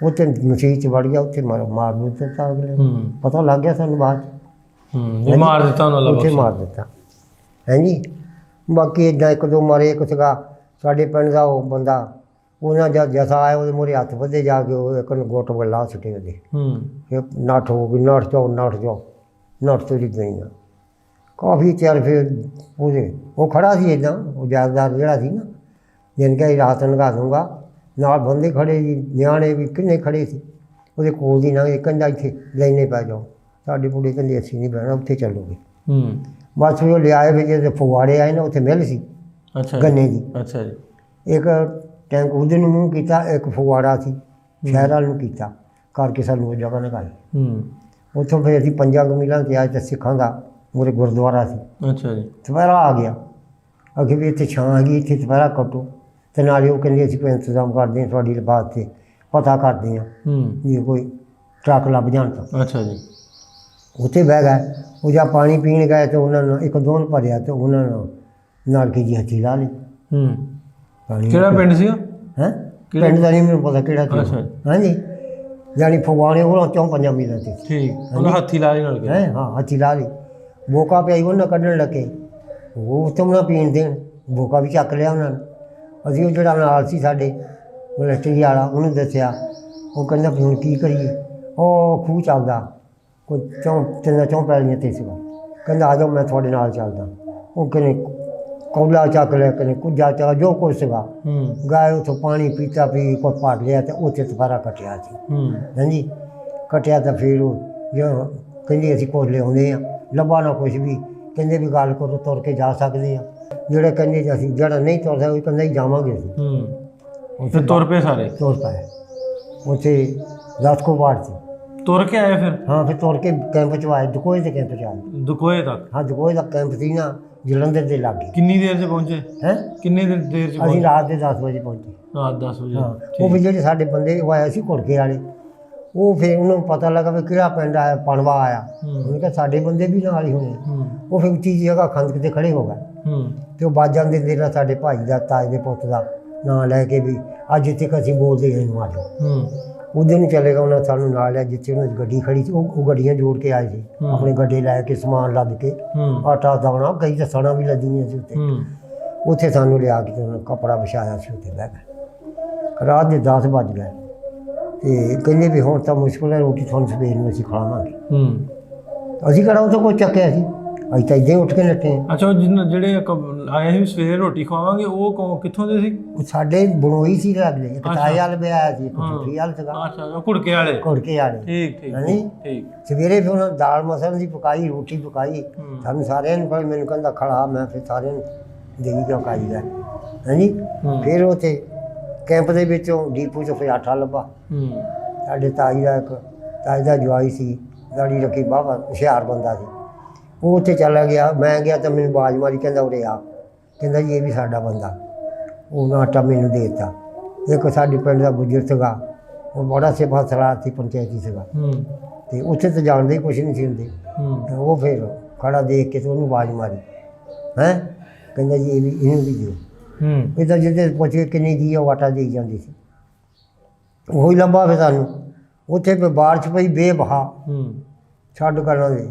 ਉੱਥੇ ਮਸੀਤ 'ਚ ਵੜ ਗਿਆ, ਉੱਥੇ ਮਾਰ ਦਿੱਤਾ ਅਗਲੇ। ਪਤਾ ਲੱਗ ਗਿਆ ਸਾਨੂੰ ਬਾਅਦ 'ਚ। ਮਾਰ ਦਿੱਤਾ ਉਹਨਾਂ ਉੱਥੇ ਮਾਰ ਦਿੱਤਾ। ਹਾਂਜੀ। ਬਾਕੀ ਇੱਦਾਂ 1-2 ਮਾਰੇ। ਇੱਕ ਸੀਗਾ ਸਾਡੇ ਪਿੰਡ ਦਾ ਉਹ ਬੰਦਾ, ਉਹਨਾਂ ਜਦ ਜਸਾ ਆਇਆ ਉਹਦੇ ਮੂਹਰੇ ਹੱਥ ਵੱਧੇ, ਜਾ ਕੇ ਉਹ ਇੱਕ ਨੂੰ ਗੁੱਟ ਵੱਲਾ ਸੁੱਟੇ ਉਹਦੇ। ਫਿਰ ਨੱਠ ਹੋ ਗਈ, ਨੱਠ ਜਾਓ ਨੱਠ ਤੁਰੀ ਗਈਆਂ ਕਾਫੀ ਚਿਰ। ਫਿਰ ਉਹ ਖੜ੍ਹਾ ਸੀ ਇੱਦਾਂ, ਉਹ ਜਾਇਦਾਰ ਜਿਹੜਾ ਸੀ ਨਾ, ਜਿਨ ਕਿ ਰਾਤ ਲੰਘਾ ਦੂੰਗਾ। ਨਾਲ ਬੰਦੇ ਖੜ੍ਹੇ ਜੀ, ਨਿਆਣੇ ਵੀ ਕਿੰਨੇ ਖੜ੍ਹੇ ਸੀ ਉਹਦੇ ਕੋਲ ਦੀ ਨਾ। ਕਹਿੰਦਾ ਇੱਥੇ ਲੈਣੇ ਪੈ ਜਾਓ। ਸਾਡੇ ਬੁੜੇ ਕਹਿੰਦੇ ਅਸੀਂ ਨਹੀਂ ਬਹਿਣਾ, ਉੱਥੇ ਚੱਲੋਗੇ। ਬਸ ਉਹ ਲਿਆਏ ਵੀ ਜਿਹੜੇ ਫੁਆੜੇ ਆਏ ਨਾ, ਉੱਥੇ ਮਿਲ ਸੀ। ਅੱਛਾ ਗੰਨੇ ਦੀ। ਅੱਛਾ ਜੀ। ਇੱਕ ਟੈਂਕ ਉਹਦੇ ਨੂੰ ਮੂੰਹ ਕੀਤਾ, ਇੱਕ ਫੁਆੜਾ ਸੀ ਸ਼ਹਿਰ ਵਾਲ ਨੂੰ ਕੀਤਾ, ਕਰਕੇ ਸਾਨੂੰ ਉਹ ਜਗ੍ਹਾ ਲਗਾਈ। ਉੱਥੋਂ ਫਿਰ ਅਸੀਂ 5 ਮੀਲਾਂ 'ਤੇ ਆਏ ਤਾਂ ਸਿੱਖਾਂ ਦਾ ਮੂਹਰੇ ਗੁਰਦੁਆਰਾ ਸੀ। ਅੱਛਾ ਜੀ। ਦੁਪਹਿਰਾ ਆ ਗਿਆ। ਅੱਗੇ ਵੀ ਇੱਥੇ ਛਾਂ ਹੈਗੀ, ਇੱਥੇ ਦੁਪਹਿਰਾ ਕੱਟੋ। ਅਤੇ ਨਾਲੇ ਉਹ ਕਹਿੰਦੇ ਅਸੀਂ ਕੋਈ ਇੰਤਜ਼ਾਮ ਕਰਦੇ ਹਾਂ ਤੁਹਾਡੀ ਬਾਤ 'ਤੇ, ਪਤਾ ਕਰਦੇ ਹਾਂ ਜੇ ਕੋਈ ਟਰੱਕ ਲੱਭ ਜਾਣ ਤਾਂ। ਅੱਛਾ ਜੀ। ਉੱਥੇ ਬਹਿ ਗਏ। ਉਹ ਜਾਂ ਪਾਣੀ ਪੀਣ ਗਏ ਤਾਂ ਉਹਨਾਂ ਨੂੰ 1-2 ਭਰਿਆ, ਅਤੇ ਉਹਨਾਂ ਨੂੰ ਨਾਲ ਕੀ ਜੀ ਹੱਥੀ ਲਾ ਲਈ। ਕਿਹੜਾ ਪਿੰਡ ਸੀ ਉਹ? ਹੈਂ? ਪਿੰਡ ਦਾ ਨਹੀਂ ਮੈਨੂੰ ਪਤਾ ਕਿਹੜਾ ਸੀ। ਅੱਛਾ। ਹਾਂਜੀ। ਜਾਣੀ ਫਗਵਾੜੇ ਉਹ 4-5 ਮੀਲਾਂ 'ਤੇ। ਠੀਕ। ਉਹਨਾਂ ਹੱਥੀ ਲਾ ਲਈ ਨਾਲ ਕੇ? ਹਾਂ, ਹੱਥੀ ਲਾ ਲਈ। ਬੋਕਾ ਪਿਆਈ ਉਹਨਾਂ ਕੱਢਣ ਲੱਗੇ। ਉਹ ਉੱਥੋਂ ਨਾ ਪੀਣ ਦੇਣ, ਬੋਕਾ ਵੀ ਚੱਕ ਲਿਆ ਉਹਨਾਂ ਨੇ। ਅਸੀਂ ਉਹ ਜਿਹੜਾ ਨਾਲ ਸੀ ਸਾਡੇ ਮਿਲਟਰੀ ਵਾਲਾ, ਉਹਨੂੰ ਦੱਸਿਆ। ਉਹ ਕਹਿੰਦਾ ਵੀ ਹੁਣ ਕੀ ਕਰੀਏ। ਉਹ ਖੂਹ ਚੱਲਦਾ ਕੋਈ ਤਿੰਨ ਚੌਂ ਪੈਲੀਆਂ 'ਤੇ ਸੀਗਾ। ਕਹਿੰਦਾ ਆ ਜਾਓ ਮੈਂ ਤੁਹਾਡੇ ਨਾਲ ਚੱਲਦਾ। ਉਹ ਕਹਿੰਦੇ ਕੌਲਾ ਚੱਕ ਲਿਆ, ਕਹਿੰਦੇ ਕੁੱਜਾ ਚੱਕ, ਜੋ ਕੁਛ ਸੀਗਾ। ਗਾਏ ਉੱਥੋਂ ਪਾਣੀ ਪੀਤਾ, ਪੀ ਕੁਛ ਭਰ ਲਿਆ ਅਤੇ ਉੱਥੇ ਸਫਾਰਾ ਕੱਟਿਆ ਸੀ। ਹਾਂਜੀ ਕੱਟਿਆ ਤਾਂ ਫਿਰ ਉਹ ਜੋ ਕਹਿੰਦੇ ਅਸੀਂ ਕੁਛ ਲਿਆਉਂਦੇ ਹਾਂ, ਲੱਭਾ ਨਾ ਕੁਛ ਵੀ। ਕਹਿੰਦੇ ਵੀ ਗੱਲ ਕਰੋ, ਤੁਰ ਕੇ ਜਾ ਸਕਦੇ ਹਾਂ। ਜਿਹੜੇ ਕਹਿੰਦੇ ਅਸੀਂ ਜਿਹੜਾ ਨਹੀਂ ਤੁਰ ਸਕਦਾ ਉਹ ਕਹਿੰਦਾ ਹੀ ਜਾਵਾਂਗੇ ਅਸੀਂ। ਉੱਥੇ ਤੁਰ ਪਏ ਸਾਰੇ? ਤੁਰ ਪਏ। ਉੱਥੇ ਰਾਜਕੋਟ ਸੀ। ਤੁਰ ਕੇ ਆਏ ਫਿਰ? ਹਾਂ ਫਿਰ ਤੁਰ ਕੇ ਕੈਂਪ 'ਚ ਆਏ, ਦਕੋਏ ਦੇ ਕੈਂਪ 'ਚ ਆਏ। ਦਕੋਏ ਤੱਕ? ਹਾਂ ਦਕੋਏ ਦਾ ਕੈਂਪ ਸੀ ਨਾ, ਜਲੰਧਰ ਦੇ ਲਾਗੇ। ਕਿੰਨੀ ਦੇਰ 'ਚ ਪਹੁੰਚੇ? ਹੈਂ ਕਿੰਨੀ ਦੇਰ 'ਚ? ਅਸੀਂ ਰਾਤ ਦੇ 10 ਵਜੇ ਪਹੁੰਚੇ। ਰਾਤ 10 ਵਜੇ? ਹਾਂ। ਉਹ ਵੀ ਜਿਹੜੇ ਸਾਡੇ ਬੰਦੇ ਉਹ ਆਏ ਸੀ ਘੁੜਕੇ ਵਾਲੇ, ਉਹ ਫਿਰ ਉਹਨਾਂ ਨੂੰ ਪਤਾ ਲੱਗਾ ਵੀ ਕਿਹੜਾ ਪਿੰਡ ਆਇਆ, ਪਣਵਾ ਆਇਆ। ਉਹਨੇ ਕਿਹਾ ਸਾਡੇ ਬੰਦੇ ਵੀ ਨਾਲ ਹੀ ਹੋਣੇ। ਉਹ ਫਿਰ ਉੱਚੀ ਜਗ੍ਹਾ ਖੰਦਕ 'ਤੇ ਖੜ੍ਹੇ ਹੋ ਗਏ ਅਤੇ ਉਹ ਬਾਜਾਂ ਦੇ ਦੇਣਾ ਸਾਡੇ ਭਾਈ ਦਾ, ਤਾਏ ਦੇ ਪੁੱਤ ਦਾ ਨਾਂ ਲੈ ਕੇ ਵੀ ਅੱਜ ਜਿੱਥੇ ਅਸੀਂ ਬੋਲਦੇ ਇਹਨੂੰ ਆ ਜਾਓ। ਉਹਦੇ ਨੂੰ ਚਲੇਗਾ, ਉਹਨਾਂ ਸਾਨੂੰ ਨਾਲ ਲਿਆ ਜਿੱਥੇ ਉਹਨਾਂ ਦੀ ਗੱਡੀ ਖੜੀ ਸੀ। ਉਹ ਗੱਡੀਆਂ ਜੋੜ ਕੇ ਆਏ ਸੀ, ਆਪਣੇ ਗੱਡੇ ਲੈ ਕੇ ਸਮਾਨ ਲੱਦ ਕੇ, ਆਟਾ ਦਾਣਾ, ਕਈ ਤਾਂ ਸੜਾਂ ਵੀ ਲੱਦੀਆਂ ਸੀ ਉੱਤੇ। ਉੱਥੇ ਸਾਨੂੰ ਲਿਆ ਕੇ ਉਹਨਾਂ ਕੱਪੜਾ ਵਿਛਾਇਆ ਸੀ, ਉੱਥੇ ਬਹਿ ਗਏ। ਰਾਤ ਦੇ 10 ਵੱਜ ਗਏ ਅਤੇ ਕਹਿੰਦੇ ਵੀ ਹੁਣ ਤਾਂ ਮੁਸ਼ਕਿਲ ਹੈ, ਰੋਟੀ ਤੁਹਾਨੂੰ ਸਵੇਰ ਨੂੰ ਅਸੀਂ ਖਿਲਾਵਾਂਗੇ। ਅਸੀਂ ਕਿਹੜਾ ਉੱਥੇ ਕੋਈ ਚੱਕਿਆ ਸੀ, ਅਸੀਂ ਤਾਂ ਇੱਦਾਂ ਹੀ ਉੱਠ ਕੇ ਨੱਠੇ ਹਾਂ। ਅੱਛਾ, ਜਿਹੜੇ ਆਏ ਸੀ ਸਵੇਰੇ ਰੋਟੀ ਖਵਾਵਾਂਗੇ, ਉਹ ਕਿੱਥੋਂ ਦੇ ਸੀ? ਉਹ ਸਾਡੇ ਬਣੋਈ ਸੀ ਲੱਗਦੇ, ਇੱਕ ਤਾਏ ਵਾਲ ਵੀ ਆਇਆ ਸੀ, ਇੱਕ ਠੁੱਠੀ ਵਾਲ ਸੀਗਾ। ਅੱਛਾ, ਘੁੜਕੇ ਵਾਲੇ? ਘੁੜਕੇ ਵਾਲੇ। ਠੀਕ ਠੀਕ ਠੀਕ। ਸਵੇਰੇ ਫਿਰ ਉਹਨਾਂ ਦਾਲ ਮਸਲ ਦੀ ਪਕਾਈ, ਰੋਟੀ ਪਕਾਈ ਸਾਨੂੰ ਸਾਰਿਆਂ ਨੂੰ। ਪਰ ਮੈਨੂੰ ਕਹਿੰਦਾ ਖੜਾ, ਮੈਂ ਫਿਰ ਸਾਰਿਆਂ ਨੂੰ ਦੇਈ ਕਿਉਂ ਕਾਈ ਦਾ। ਹਾਂਜੀ। ਫਿਰ ਉੱਥੇ ਕੈਂਪ ਦੇ ਵਿੱਚੋਂ ਡੀਪੂ 'ਚੋਂ ਫਿਰ ਆਟਾ ਲੱਭਾ। ਸਾਡੇ ਤਾਈ ਦਾ ਜਵਾਈ ਸੀ, ਦਾੜੀ ਰੱਖੀ, ਬਾਬਾ ਹੁਸ਼ਿਆਰ ਬੰਦਾ ਸੀ। ਉਹ ਉੱਥੇ ਚਲਾ ਗਿਆ, ਮੈਂ ਗਿਆ ਤਾਂ ਮੈਨੂੰ ਆਵਾਜ਼ ਮਾਰੀ, ਕਹਿੰਦਾ ਉਰੇ ਆ। ਕਹਿੰਦਾ ਜੀ ਇਹ ਵੀ ਸਾਡਾ ਬੰਦਾ। ਉਹਨਾਂ ਆਟਾ ਮੈਨੂੰ ਦੇ ਦਿੱਤਾ। ਇੱਕ ਸਾਡੇ ਪਿੰਡ ਦਾ ਗੁੱਜਰ ਸੀਗਾ, ਉਹ ਬੜਾ ਸੇਵਾ ਸਲਾਹ ਸੀ, ਪੰਚਾਇਤੀ ਸੀਗਾ, ਅਤੇ ਉੱਥੇ ਤਾਂ ਜਾਣਦੇ ਹੀ ਕੁਛ ਨਹੀਂ ਸੀ ਹੁੰਦੇ। ਉਹ ਫਿਰ ਖੜਾ ਦੇਖ ਕੇ ਤੇ ਉਹਨੂੰ ਆਵਾਜ਼ ਮਾਰੀ, ਹੈਂ ਕਹਿੰਦਾ ਜੀ ਇਹ ਵੀ ਇਹਨੂੰ ਵੀ ਦਿਓ। ਇਹ ਤਾਂ ਜਿਹਦੇ ਪੁੱਛ ਕੇ ਕਿੰਨੀ ਦੀ ਉਹ ਆਟਾ ਦੇਈ ਜਾਂਦੀ ਸੀ। ਉਹੀ ਲੱਭਾ ਫਿਰ ਸਾਨੂੰ ਉੱਥੇ ਫਿਰ ਬਾਰਿਸ਼ ਪਈ ਬੇਬਹਾ, ਛੱਡ ਕਰਨਾ ਦੇ।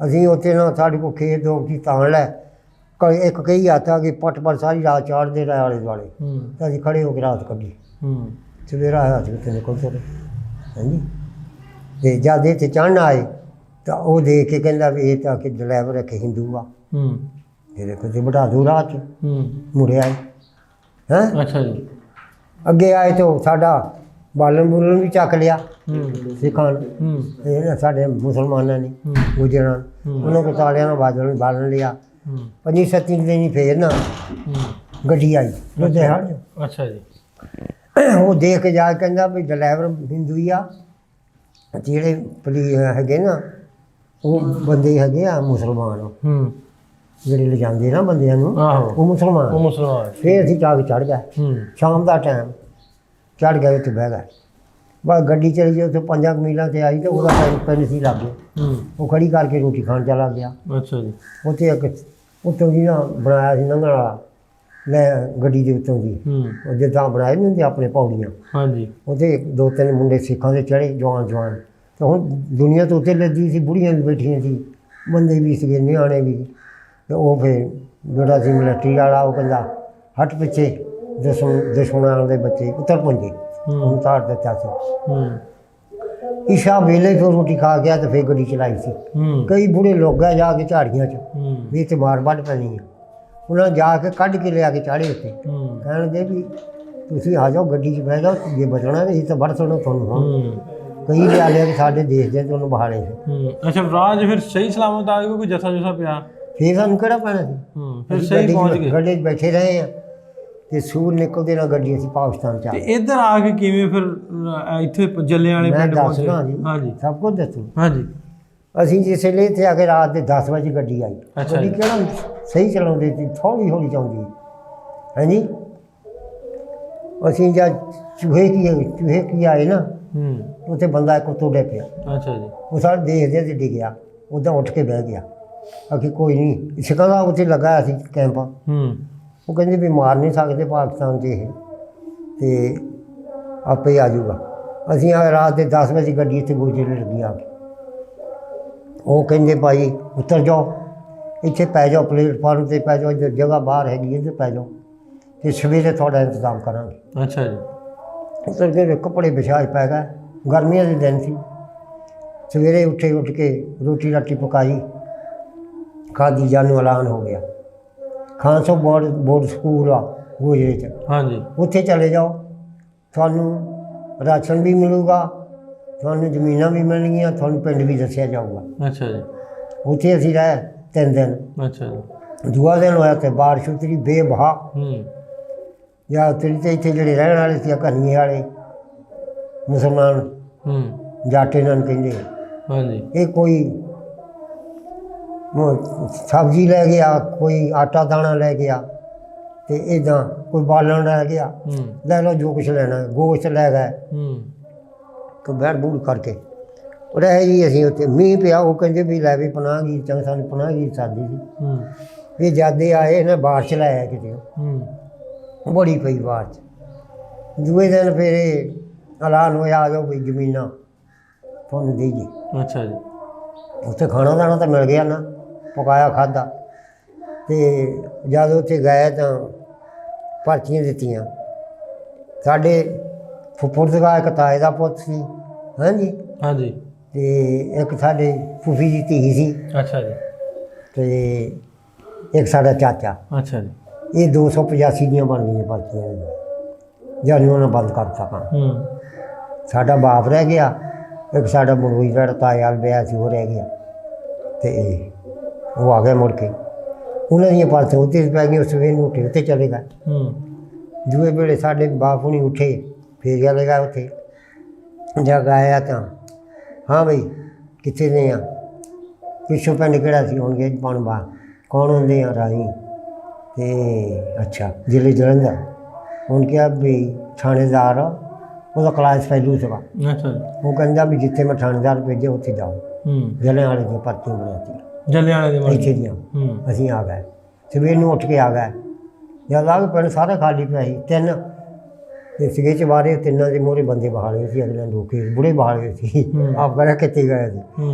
ਅਸੀਂ ਉੱਥੇ ਨਾ ਸਾਡੇ ਕੋਲ ਖੇਤ ਦੋ ਸੀ, ਤਾਂ ਲੈ ਇੱਕ ਕਈ ਆਤਾ ਕਿ ਪੱਟ ਪਰ ਸਾਰੀ ਰਾਤ ਚਾੜਦੇ ਰਹੇ ਆਲੇ ਦੁਆਲੇ, ਤਾਂ ਅਸੀਂ ਖੜ੍ਹੇ ਹੋ ਕੇ ਰਾਤ ਕੱਢੀ। ਸਵੇਰਾ ਆਇਆ ਸੀ ਉੱਥੇ ਨਿਕਲ ਤੁਰੇ। ਹਾਂਜੀ। ਅਤੇ ਜਦ ਇੱਥੇ ਚੜ੍ਹਨ ਆਏ ਤਾਂ ਉਹ ਦੇਖ ਕੇ ਕਹਿੰਦਾ ਵੀ ਇਹ ਤਾਂ ਕਿ ਡਰਾਈਵਰ ਇੱਕ ਹਿੰਦੂ ਆ। ਫਿਰ ਕਿਤੇ ਬਿਠਾ ਦੂ ਰਾਹ 'ਚ, ਮੁੜਿਆ ਹੈਂ। ਅੱਛਾ ਜੀ। ਅੱਗੇ ਆਏ ਤਾਂ ਸਾਡਾ ਬਾਲਣ ਬੁਲਣ ਵੀ ਚੱਕ ਲਿਆ ਸਿੱਖਾਂ ਨੇ, ਸਾਡੇ ਮੁਸਲਮਾਨਾਂ ਨੇ, ਗੁਜਰਾਂ ਉਹਨਾਂ ਕੋਲ ਤਾਲਿਆਂ ਨਾਲ ਬਾਲਣ ਲਿਆ। 25-27 ਦਿਨ ਹੀ ਫੇਰ ਨਾ ਗੱਡੀ ਆਈ ਲੁਧਿਆਣੇ। ਅੱਛਾ ਜੀ। ਉਹ ਦੇਖ ਕੇ ਜਾ ਕੇ ਕਹਿੰਦਾ ਵੀ ਡਰਾਈਵਰ ਹਿੰਦੂ ਹੀ ਆ, ਜਿਹੜੇ ਪੁਲਿਸ ਹੈਗੇ ਨਾ ਉਹ ਬੰਦੇ ਹੈਗੇ ਆ ਮੁਸਲਮਾਨ, ਜਿਹੜੇ ਲਿਜਾਂਦੇ ਨਾ ਬੰਦਿਆਂ ਨੂੰ, ਉਹ ਮੁਸਲਮਾਨ। ਫਿਰ ਅਸੀਂ ਜਾ ਕੇ ਚੜ੍ਹ ਗਏ, ਸ਼ਾਮ ਦਾ ਟਾਈਮ ਚੜ੍ਹ ਗਏ, ਉੱਥੇ ਬਹਿ ਗਏ। ਬਸ ਗੱਡੀ ਚਲੀ ਗਈ, ਉੱਥੇ 5 ਮੀਲਾਂ 'ਤੇ ਆਈ ਤਾਂ ਉਹਦਾ ਪਿੰਡ ਸੀ ਲਾਗੇ। ਉਹ ਖੜੀ ਕਰਕੇ ਰੋਟੀ ਖਾਣ ਚਲਾ ਗਿਆ। ਅੱਛਾ ਜੀ। ਉੱਥੇ ਇੱਕ ਉੱਤੋਂ ਦੀ ਨਾ ਬਣਾਇਆ ਸੀ ਲੰਘਣ ਵਾਲਾ, ਲੈ ਗੱਡੀ ਦੇ ਉੱਤੋਂ ਦੀ ਉਹ ਜਿੱਦਾਂ ਬਣਾਏ ਨਹੀਂ ਹੁੰਦੇ ਆਪਣੇ ਪੌੜੀਆਂ। ਹਾਂਜੀ। ਉੱਥੇ 2-3 ਮੁੰਡੇ ਸਿੱਖਾਂ ਦੇ ਚੜ੍ਹੇ, ਜਵਾਨ ਤਾਂ ਹੁਣ ਦੁਨੀਆ ਤੋਂ ਉੱਤੇ ਲੱਦੀ ਸੀ, ਬੁੜੀਆਂ ਵੀ ਬੈਠੀਆਂ ਸੀ, ਬੰਦੇ ਵੀ ਸੀਗੇ, ਨਿਆਣੇ ਵੀ। ਅਤੇ ਉਹ ਫਿਰ ਜਿਹੜਾ ਸੀ ਮਿਲਟਰੀ ਵਾਲਾ, ਉਹ ਕਹਿੰਦਾ ਹਟ ਪਿੱਛੇ, ਦੁਸ਼ਮਣਾਂ ਦੇ ਬੱਚੇ ਉੱਤਰ ਪੁੰਜੇ, ਉਹਨੂੰ ਤਾਰ ਦਿੱਤਾ ਸੀ। ਇਸ਼ਾ ਵੇਲੇ ਫਿਰ ਰੋਟੀ ਖਾ ਗਿਆ ਅਤੇ ਫਿਰ ਗੱਡੀ ਚਲਾਈ ਸੀ। ਕਈ ਬੁੜੇ ਲੋਕ ਆ ਜਾ ਕੇ ਝਾੜੀਆਂ 'ਚ ਵੀ ਇੱਥੇ ਮਾਰ ਵੱਢ ਪੈਣੀ ਆ। ਉਹਨਾਂ ਨੇ ਜਾ ਕੇ ਕੱਢ ਕੇ ਲਿਆ ਕੇ ਚਾੜੇ ਉੱਤੇ, ਕਹਿਣਗੇ ਵੀ ਤੁਸੀਂ ਆ ਜਾਓ ਗੱਡੀ 'ਚ ਬਹਿ ਜਾਓ, ਜੇ ਬਚਣਾ ਨਹੀਂ ਤਾਂ ਵੱਢ ਸੁਣੋ ਤੁਹਾਨੂੰ। ਹੁਣ ਕਈ ਲਿਆ ਕੇ ਸਾਡੇ ਦੇਸ਼ ਦੇ ਤੁਹਾਨੂੰ ਬਹਾਲੇ ਸੀ। ਅੱਛਾ, ਰਾਜ ਫਿਰ ਸਹੀ ਸਲਾਮਤ ਆ ਗਏ, ਕੋਈ ਜੱਥਾ ਜੁੱਥਾ ਪਿਆ? ਫਿਰ ਸਾਨੂੰ ਕਿਹੜਾ ਪੈਣਾ ਸੀ, ਫਿਰ ਸਹੀ ਪਹੁੰਚ ਗਏ। ਗੱਡੀ 'ਚ ਬੈਠੇ ਰਹੇ ਆ ਅਤੇ ਸੂਰ ਨਿਕਲਦੇ ਨਾਲ ਗੱਡੀ ਅਸੀਂ ਪਾਕਿਸਤਾਨ 'ਚ ਆ ਗਏ। ਇੱਧਰ ਆ ਕੇ ਕਿਵੇਂ ਫਿਰ ਇੱਥੇ ਜੱਲਿਆਂਵਾਲੇ ਪਿੰਡ ਪਹੁੰਚੇ? ਹਾਂਜੀ, ਸਭ ਕੁਝ ਦੱਸੋ। ਹਾਂਜੀ। ਅਸੀਂ ਜਿਸ ਵੇਲੇ ਇੱਥੇ ਆ ਕੇ ਰਾਤ ਦੇ 10 ਵਜੇ ਗੱਡੀ ਆਈ। ਗੱਡੀ ਕਿਹੜਾ ਸਹੀ ਚਲਾਉਂਦੇ ਸੀ, ਹੌਲੀ ਹੌਲੀ ਚਾਹੁੰਦੀ। ਹਾਂਜੀ। ਅਸੀਂ ਜਦ ਚੂਹੇ ਕੀ ਆਏ ਨਾ, ਉੱਥੇ ਬੰਦਾ ਇੱਕ ਉੱਤੋਂ ਡਿੱਗ ਪਿਆ। ਅੱਛਾ ਜੀ। ਉਹ ਸਾਰੇ ਦੇਖਦੇ ਤੇ ਡਿੱਗਿਆ, ਉੱਦਾਂ ਉੱਠ ਕੇ ਬਹਿ ਗਿਆ। ਅਸੀਂ ਕੋਈ ਨਹੀਂ, ਸਿੱਖਾਂ ਦਾ ਉੱਥੇ ਲੱਗਾ ਸੀ ਕੈਂਪ। ਉਹ ਕਹਿੰਦੇ ਵੀ ਮਾਰ ਨਹੀਂ ਸਕਦੇ ਪਾਕਿਸਤਾਨ 'ਚ ਇਹ, ਅਤੇ ਆਪੇ ਆ ਜਾਊਗਾ। ਅਸੀਂ ਆ ਰਾਤ ਦੇ 10 ਵਜੇ ਗੱਡੀ ਇੱਥੇ ਗੋਜਰੇ ਲੱਗੀ ਆ ਕੇ। ਉਹ ਕਹਿੰਦੇ ਭਾਈ ਉੱਤਰ ਜਾਓ, ਇੱਥੇ ਪੈ ਜਾਓ, ਪਲੇਟਫਾਰਮ 'ਤੇ ਪੈ ਜਾਓ, ਇੱਧਰ ਜਗ੍ਹਾ ਬਾਹਰ ਹੈਗੀ, ਇੱਧਰ ਪੈ ਜਾਓ ਅਤੇ ਸਵੇਰੇ ਤੁਹਾਡਾ ਇੰਤਜ਼ਾਮ ਕਰਾਂਗੇ। ਅੱਛਾ ਜੀ। ਉੱਤਰ ਕੇ ਕੱਪੜੇ ਵਿਛਾ ਪੈ ਗਏ, ਗਰਮੀਆਂ ਦੇ ਦਿਨ ਸੀ, ਸਵੇਰੇ ਉੱਠ ਕੇ ਰੋਟੀ ਰਾਟੀ ਪਕਾਈ, ਖਾਦੀ, ਜਾਨੂੰ ਐਲਾਨ ਹੋ ਗਿਆ ਖਾਨਸੋ ਬੋਰਡ ਸਕੂਲ ਆ ਗੋਜਰੇ 'ਚ, ਹਾਂਜੀ, ਉੱਥੇ ਚਲੇ ਜਾਓ, ਤੁਹਾਨੂੰ ਰਾਸ਼ਨ ਵੀ ਮਿਲੂਗਾ, ਤੁਹਾਨੂੰ ਜ਼ਮੀਨਾਂ ਵੀ ਮਿਲਣਗੀਆਂ, ਤੁਹਾਨੂੰ ਪਿੰਡ ਵੀ ਦੱਸਿਆ ਜਾਊਗਾ। ਅੱਛਾ ਜੀ। ਉੱਥੇ ਅਸੀਂ ਰਹੇ 3 ਦਿਨ। ਅੱਛਾ ਜੀ। ਦੂਆ ਦਿਨ ਹੋਇਆ ਤੇ ਬਾਰਿਸ਼ ਉਤਰੀ ਬੇਬਹਾ, ਜਾਂ ਉਤਰੀ ਤੇ ਇੱਥੇ ਜਿਹੜੇ ਰਹਿਣ ਵਾਲੇ ਸੀ ਘਨੀਏ ਵਾਲੇ ਮੁਸਲਮਾਨ ਜੱਟ ਇਹਨਾਂ ਨੂੰ ਕਹਿੰਦੇ, ਹਾਂਜੀ, ਇਹ ਕੋਈ ਸਬਜ਼ੀ ਲੈ ਗਿਆ, ਕੋਈ ਆਟਾ ਦਾਣਾ ਲੈ ਗਿਆ, ਤੇ ਇੱਦਾਂ ਕੋਈ ਬਾਲਣ ਲੈ ਗਿਆ, ਲੈ ਲਓ ਜੋ ਕੁਛ ਲੈਣਾ, ਗੋਸ਼ਤ ਲੈ ਗਏ, ਕੋਈ ਬੈਠ ਬੂੜ ਕਰਕੇ ਉਹ ਰਹੇ ਜੀ। ਅਸੀਂ ਉੱਥੇ ਮੀਂਹ ਪਿਆ, ਉਹ ਕਹਿੰਦੇ ਵੀ ਲੈ ਵੀ ਪਨਾਹਗੀਰ ਚੰਗ, ਸਾਨੂੰ ਪਨਾਹਗੀਰ ਸਾਦੀ ਸੀ। ਇਹ ਜਾਦੇ ਆਏ ਇਹਨੇ ਬਾਰਿਸ਼ ਲਾਇਆ ਕਿਤੇ, ਬੜੀ ਪਈ ਬਾਰਿਸ਼। ਦੂਏ ਦਿਨ ਫਿਰ ਇਹ ਐਲਾਨ ਹੋਇਆ, ਆ ਜਾਓ ਵੀ ਜ਼ਮੀਨਾਂ ਤੁਹਾਨੂੰ ਦੇਈਏ। ਅੱਛਾ ਜੀ। ਉੱਥੇ ਖਾਣਾ ਦਾਣਾ ਤਾਂ ਮਿਲ ਗਿਆ ਨਾ, ਪਕਾਇਆ ਖਾਧਾ। ਅਤੇ ਜਦ ਉੱਥੇ ਗਏ ਤਾਂ ਪਰਚੀਆਂ ਦਿੱਤੀਆਂ। ਸਾਡੇ ਫੁੱਫੜ ਦਾ ਇੱਕ ਤਾਏ ਦਾ ਪੁੱਤ ਸੀ, ਹਾਂਜੀ, ਹਾਂਜੀ, ਅਤੇ ਇੱਕ ਸਾਡੇ ਫੁੱਫੀ ਦੀ ਧੀ ਸੀ, ਅੱਛਾ ਜੀ, ਅਤੇ ਇੱਕ ਸਾਡਾ ਚਾਚਾ। ਅੱਛਾ ਜੀ। ਇਹ 285 ਦੀਆਂ ਬਣ ਗਈਆਂ ਪਰਚੀਆਂ, ਜਦ ਉਹਨਾਂ ਬੰਦ ਕਰਤਾ ਕੰਮ। ਸਾਡਾ ਬਾਪ ਰਹਿ ਗਿਆ, ਇੱਕ ਸਾਡਾ ਮਨੋਈ ਦਾ ਤਾਏ ਵਾਲ ਵਿਆਹ ਸੀ, ਉਹ ਰਹਿ ਗਿਆ, ਅਤੇ ਉਹ ਆ ਗਏ ਮੁੜ ਕੇ। ਉਹਨਾਂ ਦੀਆਂ ਪਰਚੀਆਂ ਉੱਤੇ ਪੈ ਗਈਆਂ। ਸਵੇਰ ਨੂੰ ਉੱਠੇ ਉੱਥੇ ਚਲੇ ਗਏ। ਦੂਏ ਵੇਲੇ ਸਾਡੇ ਬਾਪ ਹੁਣੀ ਉੱਠੇ, ਫਿਰ ਚਲੇ ਗਏ ਉੱਥੇ। ਜਦ ਆਇਆ ਤਾਂ ਹਾਂ ਬਈ ਕਿੱਥੇ ਦੇ ਆ, ਪਿੱਛੋਂ ਪਿੰਡ ਕਿਹੜਾ ਸੀ, ਹੁਣ ਗਏ ਪਣਬਾ। ਕੌਣ ਹੁੰਦੇ ਆ? ਰਾਹੀਂ। ਅਤੇ ਅੱਛਾ, ਜ਼ਿਲ੍ਹੇ ਜਲੰਧਰ। ਹੁਣ ਕਿਹਾ ਵੀ ਥਾਣੇਦਾਰ ਉਹਦਾ ਕਲਾਸ ਫੈਲੂ ਸੀਗਾ। ਅੱਛਾ ਜੀ। ਉਹ ਕਹਿੰਦਾ ਵੀ ਜਿੱਥੇ ਮੈਂ ਥਾਣੇਦਾਰ ਭੇਜਿਆ ਉੱਥੇ ਜਾਓ। ਜਲਿਆਂਵਾਲੇ ਦੀਆਂ ਪਰਚੀਆਂ ਬਣਾਤੀ, ਜਲਿਆਂਵਾਲੇ ਦੇ ਇੱਥੇ ਦੀਆਂ। ਅਸੀਂ ਆ ਗਏ, ਸਵੇਰ ਨੂੰ ਉੱਠ ਕੇ ਆ ਗਏ। ਜਦ ਆ ਕੇ ਪਿੰਡ ਸਾਰਾ ਖਾਲੀ ਪਿਆ ਸੀ। 3 ਸੀਗੇ ਚਵਾਰੇ, 3 ਦੇ ਮੋਹਰੇ ਬੰਦੇ ਬਹਾਲੇ ਸੀ, ਅਗਲੇ ਨੂੰ ਰੋਕੇ, ਬੁੜੇ ਬਹਾਲੇ ਸੀ। ਆਪ ਕਹਿੰਦਾ ਕਿੱਥੇ ਗਏ ਸੀ।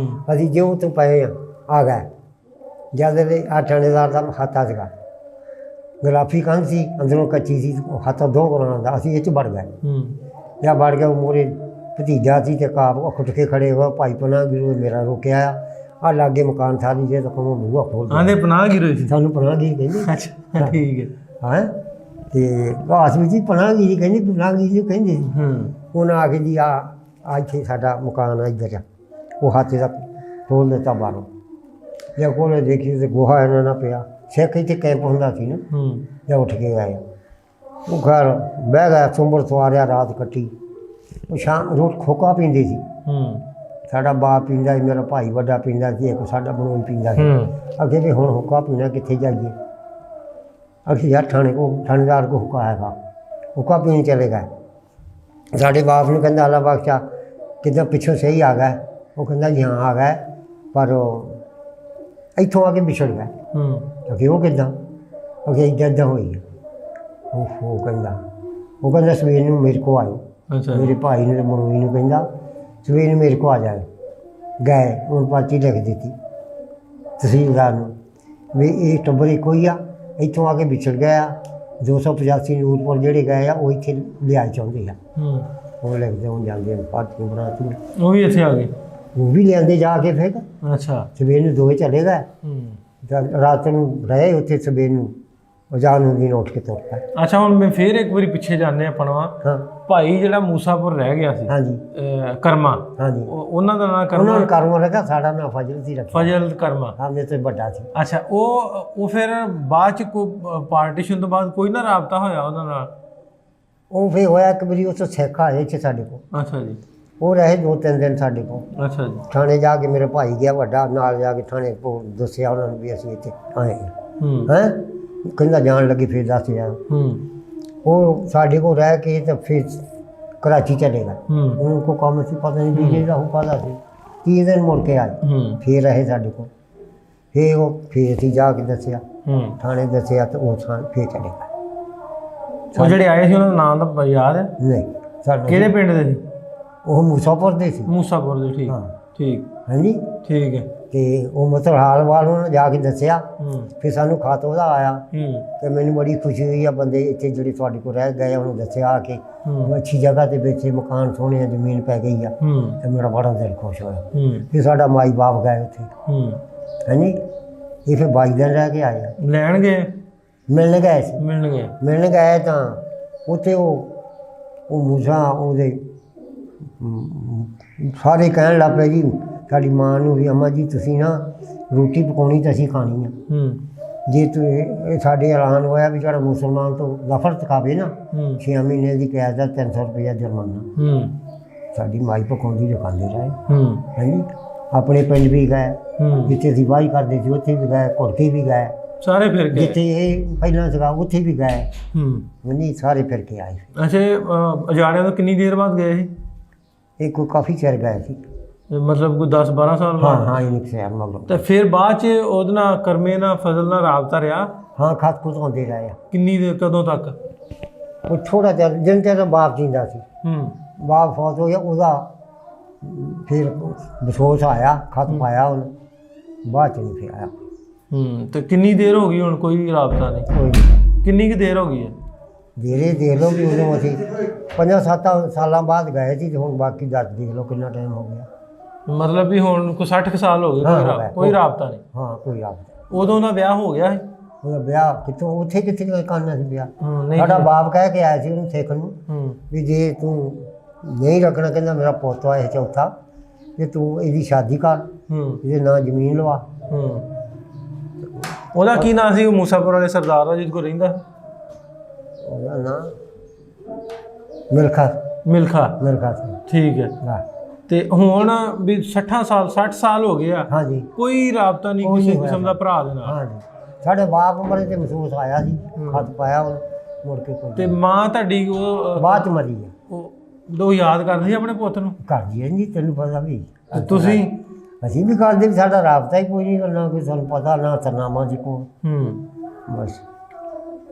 ਅਸੀਂ ਜਿਉਂ ਤੋਂ ਪਏ ਆ ਗਏ। ਜਦ ਆ ਥਾਣੇਦਾਰ ਦਾ ਖਾਤਾ ਸੀਗਾ, ਗਲਾਫੀ ਕੰਧ ਸੀ, ਅੰਦਰੋਂ ਕੱਚੀ ਸੀ, ਖਾਤਾ 2 ਕਰੋੜਾਂ ਦਾ। ਅਸੀਂ ਇਹ 'ਚ ਵੜ ਗਏ। ਜਾਂ ਵੜ ਗਿਆ, ਉਹ ਮੋਹਰੇ ਭਤੀਜਾ ਸੀ ਅਤੇ ਕਾਪ ਉੱਠ ਕੇ ਖੜੇ ਹੋਏ, ਭਾਈ ਪਨਾਹਗੀਰ ਮੇਰਾ ਰੋਕਿਆ ਆ ਲਾਗੇ ਮਕਾਨ ਸਾਰੀ ਜੇ ਤਾਂ ਕਮੋਂ ਬੂਹਾ ਖੋਲ ਆਂਦੇ ਪਨਾਹਗੀਰ ਹੋਈ ਸੀ, ਸਾਨੂੰ ਪਨਾਹਗੀਰ ਕਹਿੰਦੇ। ਅੱਛਾ, ਠੀਕ ਹੈ। ਹੈਂ, ਅਤੇ ਘਾਸ ਵਿੱਚ ਹੀ ਪਨਾਹਗੀਰ ਕਹਿੰਦੇ, ਪਨਾਹਗੀਰ ਜੀ ਕਹਿੰਦੇ ਸੀ। ਉਹਨਾਂ ਆ ਕੇ ਜੀ ਆ ਇੱਥੇ ਸਾਡਾ ਮਕਾਨ ਆ ਇੱਧਰ ਆ, ਉਹ ਹੱਥ ਦਾ ਖੋਲ੍ਹ ਦਿੱਤਾ ਬਾਹਰੋਂ। ਜਾਂ ਕੋਲੇ ਦੇਖੀ ਤੇ ਗੋਹਾ ਇਹਨਾਂ ਨਾਲ ਪਿਆ। ਸਿੱਖ ਇੱਥੇ ਕੈਂਪ ਹੁੰਦਾ ਸੀ ਨਾ, ਜਾਂ ਉੱਠ ਕੇ ਆਏ। ਉਹ ਘਰ ਬਹਿ ਗਿਆ, ਸੁੰਬਰ ਸਵਾਰਿਆ, ਰਾਤ ਕੱਟੀ। ਉਹ ਸ਼ਾਮ ਰੋਟ ਖੋਕਾ ਪੀਂਦੇ ਸੀ। ਸਾਡਾ ਬਾਪ ਪੀਂਦਾ ਸੀ, ਮੇਰਾ ਭਾਈ ਵੱਡਾ ਪੀਂਦਾ ਸੀ, ਇੱਕ ਸਾਡਾ ਬਣੋਈ ਪੀਂਦਾ ਸੀ। ਅੱਗੇ ਵੀ ਹੁਣ ਹੁੱਕਾ ਪੀਣਾ, ਕਿੱਥੇ ਜਾਈਏ? ਅਸੀਂ ਯਾਰ ਥਾਣੇਦਾਰ ਕੋ ਹੁੱਕਾ ਹੈਗਾ, ਹੁੱਕਾ ਪੀਣ ਚਲੇ ਗਏ। ਸਾਡੇ ਬਾਪ ਨੂੰ ਕਹਿੰਦਾ ਅੱਲਾ ਬਖਸ਼ਾ, ਕਿੱਦਾਂ ਪਿੱਛੋਂ ਸਹੀ ਆ ਗਿਆ? ਉਹ ਕਹਿੰਦਾ ਜੀ ਹਾਂ ਆ ਗਿਆ, ਪਰ ਇੱਥੋਂ ਆ ਕੇ ਵਿਛੜ ਗਏ। ਕਿਉਂਕਿ ਉਹ ਕਿੱਦਾਂ? ਅੱਗੇ ਇੱਦਾਂ ਹੋਈ ਹੈ। ਉਹ ਕਹਿੰਦਾ ਸਵੇਰ ਨੂੰ ਮੇਰੇ ਕੋਲ ਆਇਓ। ਮੇਰੇ ਭਾਈ ਨੂੰ ਤੇ ਬਣੋਈ ਨੂੰ ਕਹਿੰਦਾ ਸਵੇਰ ਨੂੰ ਮੇਰੇ ਕੋਲ ਆ ਜਾਏ। ਗਏ, ਹੁਣ ਪਰਚੀ ਲਿਖ ਦਿੱਤੀ ਤਹਿਸੀਲਦਾਰ ਨੂੰ ਵੀ ਇਹ ਟੱਬਰ ਇੱਕੋ ਹੀ ਆ, ਇੱਥੋਂ ਆ ਕੇ ਵਿਛੜ ਗਿਆ। 285 ਨੂਰਪੁਰ ਜਿਹੜੇ ਗਏ ਆ, ਉਹ ਇੱਥੇ ਲਿਆ ਚਾਹੁੰਦੇ ਆ। ਉਹ ਲਿਖਦੇ ਹੁਣ ਜਾਂਦੇ ਪਰਚੀਆਂ ਬਣਾਤੀ, ਉਹ ਵੀ ਇੱਥੇ ਆ ਗਏ, ਉਹ ਵੀ ਲਿਆਂਦੇ ਜਾ ਕੇ। ਫਿਰ ਅੱਛਾ, ਸਵੇਰ ਨੂੰ 2 ਚਲੇ ਗਏ, ਰਾਤ ਨੂੰ ਰਹੇ ਉੱਥੇ। ਸਵੇਰ ਨੂੰ ਅਜ਼ਾਨ ਹੁੰਦੀ ਨੂੰ ਉੱਠ ਕੇ ਤੁਰ ਪਏ। ਅੱਛਾ, ਹੁਣ ਮੈਂ ਫਿਰ ਇੱਕ ਵਾਰੀ ਪਿੱਛੇ ਜਾਂਦੇ ਆ ਪਣਵਾ। ਹਾਂ, ਭਾਈ ਜਿਹੜਾ ਮੂਸਾਪੁਰ ਰਹਿ ਗਿਆ ਸੀ, ਹਾਂਜੀ, ਕਰਮਾ, ਹਾਂਜੀ, ਉਹਨਾਂ ਦਾ ਨਾਂ ਉਹਨਾਂ ਨੂੰ ਕਰਮਾ ਰੱਖਿਆ। ਸਾਡਾ ਨਾਂ ਫਜ਼ਲ ਸੀ ਰੱਖਿਆ। ਫਜ਼ਲ ਕਰਮਾ। ਹਾਂ, ਮੇਰੇ ਤੋਂ ਵੱਡਾ ਸੀ। ਅੱਛਾ, ਉਹ ਫਿਰ ਬਾਅਦ ਚ ਕੋਈ ਪਾਰਟੀਸ਼ਨ ਤੋਂ ਬਾਅਦ ਕੋਈ ਨਾ ਰਾਬਤਾ ਹੋਇਆ ਉਹਨਾਂ ਨਾਲ? ਉਹ ਫਿਰ ਹੋਇਆ ਇੱਕ ਵਾਰੀ, ਉੱਥੋਂ ਸਿੱਖ ਆਏ ਇੱਥੇ ਸਾਡੇ ਕੋਲ। ਅੱਛਾ ਜੀ। ਉਹ ਰਹੇ 2-3 ਦਿਨ ਸਾਡੇ ਕੋਲ। ਅੱਛਾ ਜੀ। ਥਾਣੇ ਜਾ ਕੇ ਮੇਰਾ ਭਾਈ ਗਿਆ ਵੱਡਾ, ਨਾਲ ਜਾ ਕੇ ਥਾਣੇ ਕੋਲ ਦੱਸਿਆ ਉਹਨਾਂ ਨੂੰ ਵੀ ਅਸੀਂ ਇੱਥੇ ਆਏ ਹੈਂ। ਕਹਿੰਦਾ ਜਾਣ ਲੱਗੇ ਫਿਰ ਦੱਸ ਯਾਰ। ਉਹ ਸਾਡੇ ਕੋਲ ਰਹਿ ਕੇ ਤਾਂ ਫਿਰ ਕਰਾਚੀ ਚਲੇ ਗਏ। ਉਹਨਾਂ ਕੋਲ ਕੰਮ ਸੀ, ਪਤਾ ਨਹੀਂ ਵੀਜੇ ਦਾ ਉਹ ਕਾਹਦਾ ਸੀ। 30 ਦਿਨ ਮੁੜ ਕੇ ਆਏ, ਫਿਰ ਰਹੇ ਸਾਡੇ ਕੋਲ। ਫਿਰ ਅਸੀਂ ਜਾ ਕੇ ਦੱਸਿਆ, ਥਾਣੇ ਦੱਸਿਆ, ਤਾਂ ਉਹ ਫਿਰ ਚਲੇ ਗਏ। ਉਹ ਜਿਹੜੇ ਆਏ ਸੀ ਉਹਨਾਂ ਦਾ ਨਾਮ ਤਾਂ ਯਾਦ ਹੈ? ਨਹੀਂ, ਸਾਡੇ ਕਿਹੜੇ ਪਿੰਡ ਦੇ ਸੀ? ਉਹ ਮੂਸਾਪੁਰ ਦੇ ਸੀ। ਮੂਸਾਪੁਰ ਦੇ, ਠੀਕ। ਹਾਂ, ਠੀਕ, ਹਾਂਜੀ, ਠੀਕ ਹੈ। ਤੇ ਉਹ ਮਤਲਬ ਹਾਲ ਵਾਲ ਉਹਨਾਂ ਜਾ ਕੇ ਦੱਸਿਆ। ਫਿਰ ਸਾਨੂੰ ਖਤ ਉਹਦਾ ਆਇਆ ਤੇ ਮੈਨੂੰ ਬੜੀ ਖੁਸ਼ੀ ਹੋਈ ਆ ਬੰਦੇ ਇੱਥੇ ਜਿਹੜੇ ਤੁਹਾਡੇ ਕੋਲ ਰਹਿ ਗਏ ਉਹਨੂੰ ਦੱਸਿਆ ਆ ਕੇ ਅੱਛੀ ਜਗ੍ਹਾ ਤੇ ਵੇਚੇ ਮਕਾਨ ਸੋਹਣੇ ਆ ਜ਼ਮੀਨ ਪੈ ਗਈ ਆ ਤੇ ਮੇਰਾ ਬੜਾ ਦਿਲ ਖੁਸ਼ ਹੋਇਆ। ਫਿਰ ਸਾਡਾ ਮਾਈ ਬਾਪ ਗਏ ਉੱਥੇ ਹਾਂਜੀ ਇਹ ਫਿਰ 22 ਦਿਨ ਰਹਿ ਕੇ ਆਏ ਲੈਣ ਗਏ ਮਿਲਣ ਗਏ ਸੀ ਮਿਲਣ ਗਏ ਤਾਂ ਉੱਥੇ ਉਹ ਮੂਸਾ ਉਹਦੇ ਸਾਰੇ ਕਹਿਣ ਲੱਗ ਪਏ ਜੀ ਸਾਡੀ ਮਾਂ ਨੂੰ ਵੀ ਅੰਮਾ ਜੀ ਤੁਸੀਂ ਨਾ ਰੋਟੀ ਪਕਾਉਣੀ ਤਾਂ ਅਸੀਂ ਖਾਣੀ ਆ ਜੇ ਤੂੰ ਇਹ ਸਾਡੇ ਐਲਾਨ ਹੋਇਆ ਵੀ ਜਿਹੜਾ ਮੁਸਲਮਾਨ ਤੋਂ ਨਫ਼ਰਤ ਖਾਵੇ ਨਾ 6 ਮਹੀਨੇ ਦੀ ਕੈਦ ਦਾ 300 ਰੁਪਇਆ ਜੁਰਮਾਨਾ ਸਾਡੀ ਮਾਈ ਪਕਾਉਂਦੀ ਜੋ ਖਾਂਦੇ ਰਹੇ ਹਾਂਜੀ ਆਪਣੇ ਪਿੰਡ ਵੀ ਗਏ ਜਿੱਥੇ ਅਸੀਂ ਵਾਹੀ ਕਰਦੇ ਸੀ ਉੱਥੇ ਵੀ ਗਏ ਘੁੜਕੇ ਵੀ ਗਏ ਸਾਰੇ ਫਿਰ ਕੇ ਜਿੱਥੇ ਇਹ ਪਹਿਲਾਂ ਸੀਗਾ ਉੱਥੇ ਵੀ ਗਏ ਹਾਂਜੀ ਸਾਰੇ ਫਿਰ ਕੇ ਆਏ। ਅੱਛਾ ਅਜਾੜਿਆਂ ਤੋਂ ਕਿੰਨੀ ਦੇਰ ਬਾਅਦ ਗਏ ਸੀ? ਇਹ ਕੋਈ ਕਾਫੀ ਚਿਰ ਗਏ ਸੀ ਮਤਲਬ ਕੋਈ 10-12 ਸਾਲ ਬਾਅਦ? ਹਾਂ ਇਹ ਸ਼ਹਿਰ ਮਗਰੋਂ। ਤੇ ਫਿਰ ਬਾਅਦ 'ਚ ਉਹਦੇ ਨਾਲ ਕਰਮੇ ਨਾਲ ਫਜ਼ਲ ਨਾਲ ਰਾਬਤਾ ਰਿਹਾ? ਹਾਂ ਖਤ ਖੁਤ ਆਉਂਦੇ ਰਹੇ। ਕਿੰਨੀ ਦੇਰ ਕਦੋਂ ਤੱਕ? ਉਹ ਥੋੜ੍ਹਾ ਜਿਹਾ ਜਿੰਨ ਚਿਰ ਬਾਪ ਜਿੰਦਾ ਸੀ ਬਾਪ ਫੌਤ ਹੋ ਗਿਆ ਉਹਦਾ ਫਿਰ ਵਿਸੋਸ ਆਇਆ ਖਤ ਪਾਇਆ ਉਹਨੇ ਬਾਅਦ 'ਚ ਨਹੀਂ ਫਿਰ ਆਇਆ। ਤੇ ਕਿੰਨੀ ਦੇਰ ਹੋ ਗਈ ਹੁਣ ਕੋਈ ਰਾਬਤਾ ਨਹੀਂ? ਕੋਈ ਨਹੀਂ। ਕਿੰਨੀ ਕੁ ਦੇਰ ਹੋ ਗਈ ਹੈ? ਧੀਰੇ ਦੇਖ ਲਓ ਵੀ ਉਦੋਂ ਅਸੀਂ 5-7 ਸਾਲਾਂ ਬਾਅਦ ਗਏ ਸੀ ਤੇ ਹੁਣ ਬਾਕੀ ਦੱਸ ਦੇਖ ਲਓ ਕਿੰਨਾ ਟਾਈਮ ਹੋ ਗਿਆ। ਮਤਲਬ ਵੀ ਹੁਣ ਕੋਈ 60 ਸਾਲ ਹੋ ਗਏ ਕੋਈ ਰਾਬਤਾ ਨਹੀਂ? ਹਾਂ ਕੋਈ ਰਾਬਤਾ। ਉਦੋਂ ਦਾ ਵਿਆਹ ਹੋ ਗਿਆ ਸੀ? ਉਹਦਾ ਵਿਆਹ ਕਿੱਥੋਂ ਉੱਥੇ ਕਿੱਥੇ ਕਰਨਾ ਸੀ ਵਿਆਹ? ਸਾਡਾ ਬਾਪ ਕਹਿ ਕੇ ਆਇਆ ਸੀ ਉਹਨੂੰ ਸਿੱਖ ਨੂੰ ਵੀ ਜੇ ਤੂੰ ਨਹੀਂ ਰੱਖਣਾ ਕਹਿੰਦਾ ਮੇਰਾ ਪੋਤਾ ਇਹ ਚੌਥਾ ਜੇ ਤੂੰ ਇਹਦੀ ਸ਼ਾਦੀ ਕਰ ਇਹਦੇ ਨਾਂ ਜ਼ਮੀਨ ਲਵਾ। ਉਹਦਾ ਕੀ ਨਾਂ ਸੀ? ਉਹ ਮੂਸਾਪੁਰ ਵਾਲੇ ਸਰਦਾਰ ਦਾ ਜਿਹਦੇ ਕੋਲ ਰਹਿੰਦਾ? ਉਹਦਾ ਨਾਂ ਮਿਲਖਾ ਸੀ। ਠੀਕ ਹੈ। ਤੇ ਹੁਣ ਵੀ 60 ਸਾਲ ਹੋ ਗਏ ਆ ਹਾਂਜੀ ਕੋਈ ਰਾਬਤਾ ਨਹੀਂ ਕਿਸੇ ਕਿਸਮ ਦਾ ਭਰਾ ਦੇ ਨਾਲ? ਹਾਂਜੀ ਸਾਡੇ ਬਾਪ ਮਰੇ ਤੇ ਮਹਿਸੂਸ ਆਇਆ ਸੀ ਖਤ ਪਾਇਆ ਉਹ ਮੁੜ ਕੇ ਕੋਈ। ਤੇ ਮਾਂ ਤੁਹਾਡੀ ਉਹ ਬਾਅਦ ਚ ਮਰੀ ਹੈ? ਉਹ ਯਾਦ ਕਰਦੀ ਸੀ ਆਪਣੇ ਪੁੱਤ ਨੂੰ? ਕਰਦੀ ਹੈ ਜੀ ਤੈਨੂੰ ਪਤਾ ਵੀ। ਤੁਸੀਂ? ਅਸੀਂ ਵੀ ਕਰਦੇ ਵੀ ਸਾਡਾ ਰਾਬਤਾ ਹੀ ਕੋਈ ਨਹੀਂ ਕਰਨਾ ਕੋਈ ਸਾਨੂੰ ਪਤਾ ਨਾ ਸਰਨਾਮਾ ਜੀ ਕੋ ਬਸ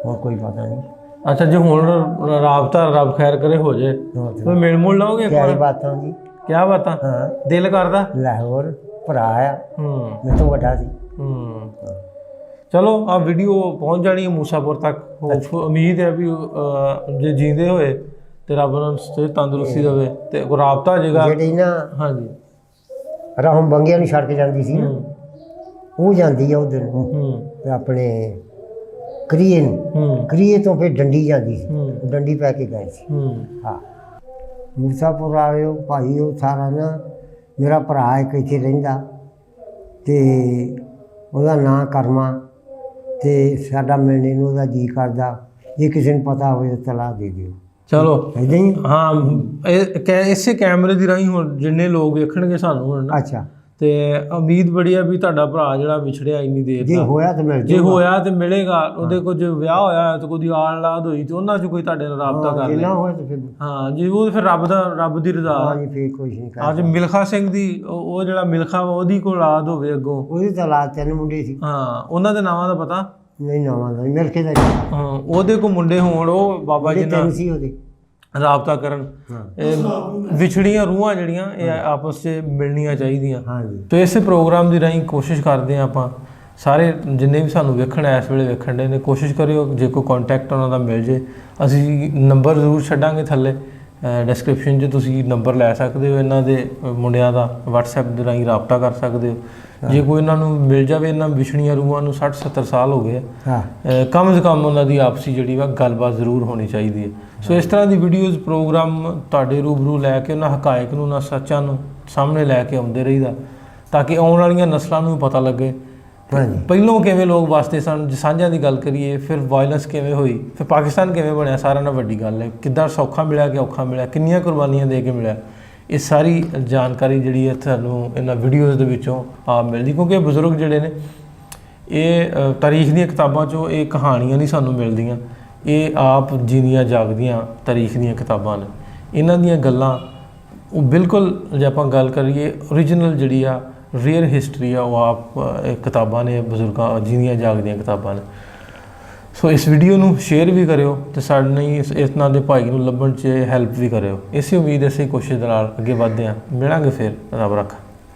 ਹੋਰ ਕੋਈ ਪਤਾ ਨਹੀਂ। ਅੱਛਾ ਜੇ ਹੁਣ ਰਾਬਤਾ ਰੱਬ ਖੈਰ ਕਰੇ ਹੋ ਜੇ ਫਿਰ ਮਿਲ ਮੁਲ ਲਓਗੇ? ਕਿਆ ਬਾਤਾਂ ਜੀ ਕਿਆ ਬਾਤਾਂ? ਹਾਂ ਦਿਲ ਕਰਦਾ? ਲਾਹੌਰ ਭਰਾ ਆ ਮੇਰੇ ਤੋਂ ਵੱਡਾ ਸੀ। ਚਲੋ ਆ ਵੀਡੀਓ ਪਹੁੰਚ ਜਾਣੀ ਹੈ ਮੂਸਾਪੁਰ ਤੱਕ। ਉਮੀਦ ਹੈ ਵੀ ਜੇ ਜੀਂਦੇ ਹੋਏ ਤੇ ਰੱਬ ਨੂੰ ਤੰਦਰੁਸਤੀ ਦੇਵੇ ਤੇ ਕੋਈ ਰਾਬਤਾ ਜੇਗਾ ਜਿਹੜੀ ਨਾ। ਹਾਂਜੀ ਰਾਹਮ ਬੰਗਿਆਂ ਨੂੰ ਛੱਡ ਕੇ ਜਾਂਦੀ ਸੀ ਨਾ ਉਹ ਜਾਂਦੀ ਆ ਉਧਰ ਨੂੰ ਤੇ ਆਪਣੇ ਕਰੀਏ ਤੋਂ ਫਿਰ ਡੰਡੀ ਜਾਂਦੀ ਸੀ ਡੰਡੀ ਪੈ ਕੇ ਗਏ ਸੀ। ਹਾਂ ਮੂਸਾਪੁਰ ਵਾਲਿਓ ਭਾਈ ਉਹ ਸਾਰਾ ਨਾ ਮੇਰਾ ਭਰਾ ਇੱਕ ਇੱਥੇ ਰਹਿੰਦਾ ਤੇ ਉਹਦਾ ਨਾਂ ਕਰਮਾ ਤੇ ਸਾਡਾ ਮਿਲਣੇ ਨੂੰ ਉਹਦਾ ਜੀ ਕਰਦਾ ਜੇ ਕਿਸੇ ਨੂੰ ਪਤਾ ਹੋਵੇ ਤਾਂ ਤਲਾਹ ਦੇ ਦਿਓ। ਚਲੋ ਇੱਦਾਂ ਹੀ। ਹਾਂ ਇਸੇ ਕੈਮਰੇ ਦੀ ਰਾਹੀਂ ਹੁਣ ਜਿੰਨੇ ਲੋਕ ਵੇਖਣਗੇ ਸਾਨੂੰ ਹੁਣ ਅੱਛਾ ਤੇ ਉਮੀਦ ਬੜੀ ਆ ਵੀ ਤੁਹਾਡਾ ਭਰਾ ਜਿਹੜਾ ਵਿਛੜਿਆ ਇੰਨੀ ਦੇਰ ਜੇ ਹੋਇਆ ਤਾਂ ਮਿਲ ਜੇ ਹੋਇਆ ਤੇ ਮਿਲੇਗਾ। ਉਹਦੇ ਕੁਝ ਵਿਆਹ ਹੋਇਆ ਤੇ ਕੋਈ ਆਲਾਦ ਹੋਈ ਤੇ ਉਹਨਾਂ 'ਚ ਕੋਈ ਤੁਹਾਡੇ ਨਾਲ ਰਾਬਤਾ ਕਰ ਲੈ। ਹਾਂ ਜੀ ਉਹ ਫਿਰ ਰੱਬ ਦੀ ਰਜ਼ਾ। ਅੱਜ ਮਿਲਖਾ ਸਿੰਘ ਦੀ ਉਹ ਜਿਹੜਾ ਮਿਲਖਾ ਉਹਦੀ ਕੋਈ ਔਲਾਦ ਹੋਵੇ ਅੱਗੋਂ ਉਹਦੀ ਤਾਂ ਔਲਾਦ 3 ਮੁੰਡੇ ਸੀ। ਹਾਂ ਉਹਨਾਂ ਦੇ ਨਾਵਾਂ ਦਾ ਪਤਾ ਨਹੀਂ? ਨਾਵਾਂ ਦਾ ਮਿਲਖੇ ਦਾ। ਹਾਂ ਉਹਦੇ ਕੋ ਮੁੰਡੇ ਹੋਣ ਉਹ ਬਾਬਾ ਜੀ ਨਾਲ ਸੀ ਉਹਦੇ ਰਾਬਤਾ ਕਰਨ। ਵਿਛੜੀਆਂ ਰੂਹਾਂ ਜਿਹੜੀਆਂ ਇਹ ਆਪਸ 'ਚ ਮਿਲਣੀਆਂ ਚਾਹੀਦੀਆਂ। ਤੇ ਇਸੇ ਪ੍ਰੋਗਰਾਮ ਦੀ ਰਾਹੀਂ ਕੋਸ਼ਿਸ਼ ਕਰਦੇ ਹਾਂ ਆਪਾਂ ਸਾਰੇ ਜਿੰਨੇ ਵੀ ਸਾਨੂੰ ਵੇਖਣ ਇਸ ਵੇਲੇ ਵੇਖਣ ਦੇ ਨੇ ਕੋਸ਼ਿਸ਼ ਕਰਿਓ ਜੇ ਕੋਈ ਕੰਟੈਕਟ ਉਹਨਾਂ ਦਾ ਮਿਲ ਜੇ ਅਸੀਂ ਨੰਬਰ ਜ਼ਰੂਰ ਛੱਡਾਂਗੇ ਥੱਲੇ ਡਿਸਕ੍ਰਿਪਸ਼ਨ 'ਚ ਤੁਸੀਂ ਨੰਬਰ ਲੈ ਸਕਦੇ ਹੋ ਇਹਨਾਂ ਦੇ ਮੁੰਡਿਆਂ ਦਾ WhatsApp ਦੇ ਰਾਹੀਂ ਰਾਬਤਾ ਕਰ ਸਕਦੇ ਹੋ। ਜੇ ਕੋਈ ਇਹਨਾਂ ਨੂੰ ਮਿਲ ਜਾਵੇ ਇਹਨਾਂ ਵਿਛੜੀਆਂ ਰੂਹਾਂ ਨੂੰ 60-70 ਸਾਲ ਹੋ ਗਏ ਕਮ ਸੇ ਕਮ ਉਹਨਾਂ ਦੀ ਆਪਸੀ ਜਿਹੜੀ ਵਾ ਗੱਲਬਾਤ ਜ਼ਰੂਰ ਹੋਣੀ ਚਾਹੀਦੀ ਹੈ। ਸੋ ਇਸ ਤਰ੍ਹਾਂ ਦੀ ਵੀਡੀਓਜ਼ ਪ੍ਰੋਗਰਾਮ ਤੁਹਾਡੇ ਰੂਬਰੂ ਲੈ ਕੇ ਉਹਨਾਂ ਹਕਾਇਕ ਨੂੰ ਉਹਨਾਂ ਸੱਚਾਂ ਨੂੰ ਸਾਹਮਣੇ ਲੈ ਕੇ ਆਉਂਦੇ ਰਹੀਦਾ ਤਾਂ ਕਿ ਆਉਣ ਵਾਲੀਆਂ ਨਸਲਾਂ ਨੂੰ ਪਤਾ ਲੱਗੇ ਪਹਿਲੋਂ ਕਿਵੇਂ ਲੋਕ ਵਸਦੇ ਸਨ। ਜੇ ਸਾਂਝਾਂ ਦੀ ਗੱਲ ਕਰੀਏ ਫਿਰ ਵਾਇਲੈਂਸ ਕਿਵੇਂ ਹੋਈ ਫਿਰ ਪਾਕਿਸਤਾਨ ਕਿਵੇਂ ਬਣਿਆ ਸਾਰਿਆਂ ਨਾਲੋਂ ਵੱਡੀ ਗੱਲ ਹੈ। ਕਿੱਦਾਂ ਸੌਖਾ ਮਿਲਿਆ ਕਿ ਔਖਾ ਮਿਲਿਆ ਕਿੰਨੀਆਂ ਕੁਰਬਾਨੀਆਂ ਦੇ ਕੇ ਮਿਲਿਆ ਇਹ ਸਾਰੀ ਜਾਣਕਾਰੀ ਜਿਹੜੀ ਹੈ ਤੁਹਾਨੂੰ ਇਹਨਾਂ ਵੀਡੀਓਜ਼ ਦੇ ਵਿੱਚੋਂ ਆਪ ਮਿਲਦੀ ਕਿਉਂਕਿ ਬਜ਼ੁਰਗ ਜਿਹੜੇ ਨੇ ਇਹ ਤਾਰੀਖ ਦੀਆਂ ਕਿਤਾਬਾਂ 'ਚੋਂ ਇਹ ਕਹਾਣੀਆਂ ਨਹੀਂ ਸਾਨੂੰ ਮਿਲਦੀਆਂ ਇਹ ਆਪ ਜੀਂਦੀਆਂ ਜਾਗਦੀਆਂ ਤਾਰੀਖ ਦੀਆਂ ਕਿਤਾਬਾਂ ਨੇ। ਇਹਨਾਂ ਦੀਆਂ ਗੱਲਾਂ ਉਹ ਬਿਲਕੁਲ ਜੇ ਆਪਾਂ ਗੱਲ ਕਰੀਏ ਓਰੀਜਨਲ ਜਿਹੜੀ ਆ ਰੀਅਲ ਹਿਸਟਰੀ ਆ ਉਹ ਆਪ ਕਿਤਾਬਾਂ ਨੇ ਬਜ਼ੁਰਗਾਂ ਜੀਂਦੀਆਂ ਜਾਗਦੀਆਂ ਕਿਤਾਬਾਂ ਨੇ। ਸੋ ਇਸ ਵੀਡੀਓ ਨੂੰ ਸ਼ੇਅਰ ਵੀ ਕਰਿਓ ਤੇ ਸਾਡੇ ਇਸ ਤਰ੍ਹਾਂ ਦੇ ਭਾਈ ਨੂੰ ਲੱਭਣ 'ਚ ਹੈਲਪ ਵੀ ਕਰਿਓ। ਇਸੇ ਉਮੀਦ ਇਸੇ ਕੋਸ਼ਿਸ਼ ਦੇ ਨਾਲ ਅੱਗੇ ਵਧਦੇ ਹਾਂ। ਮਿਲਾਂਗੇ ਫਿਰ ਰੱਬ ਰੱਖਾ।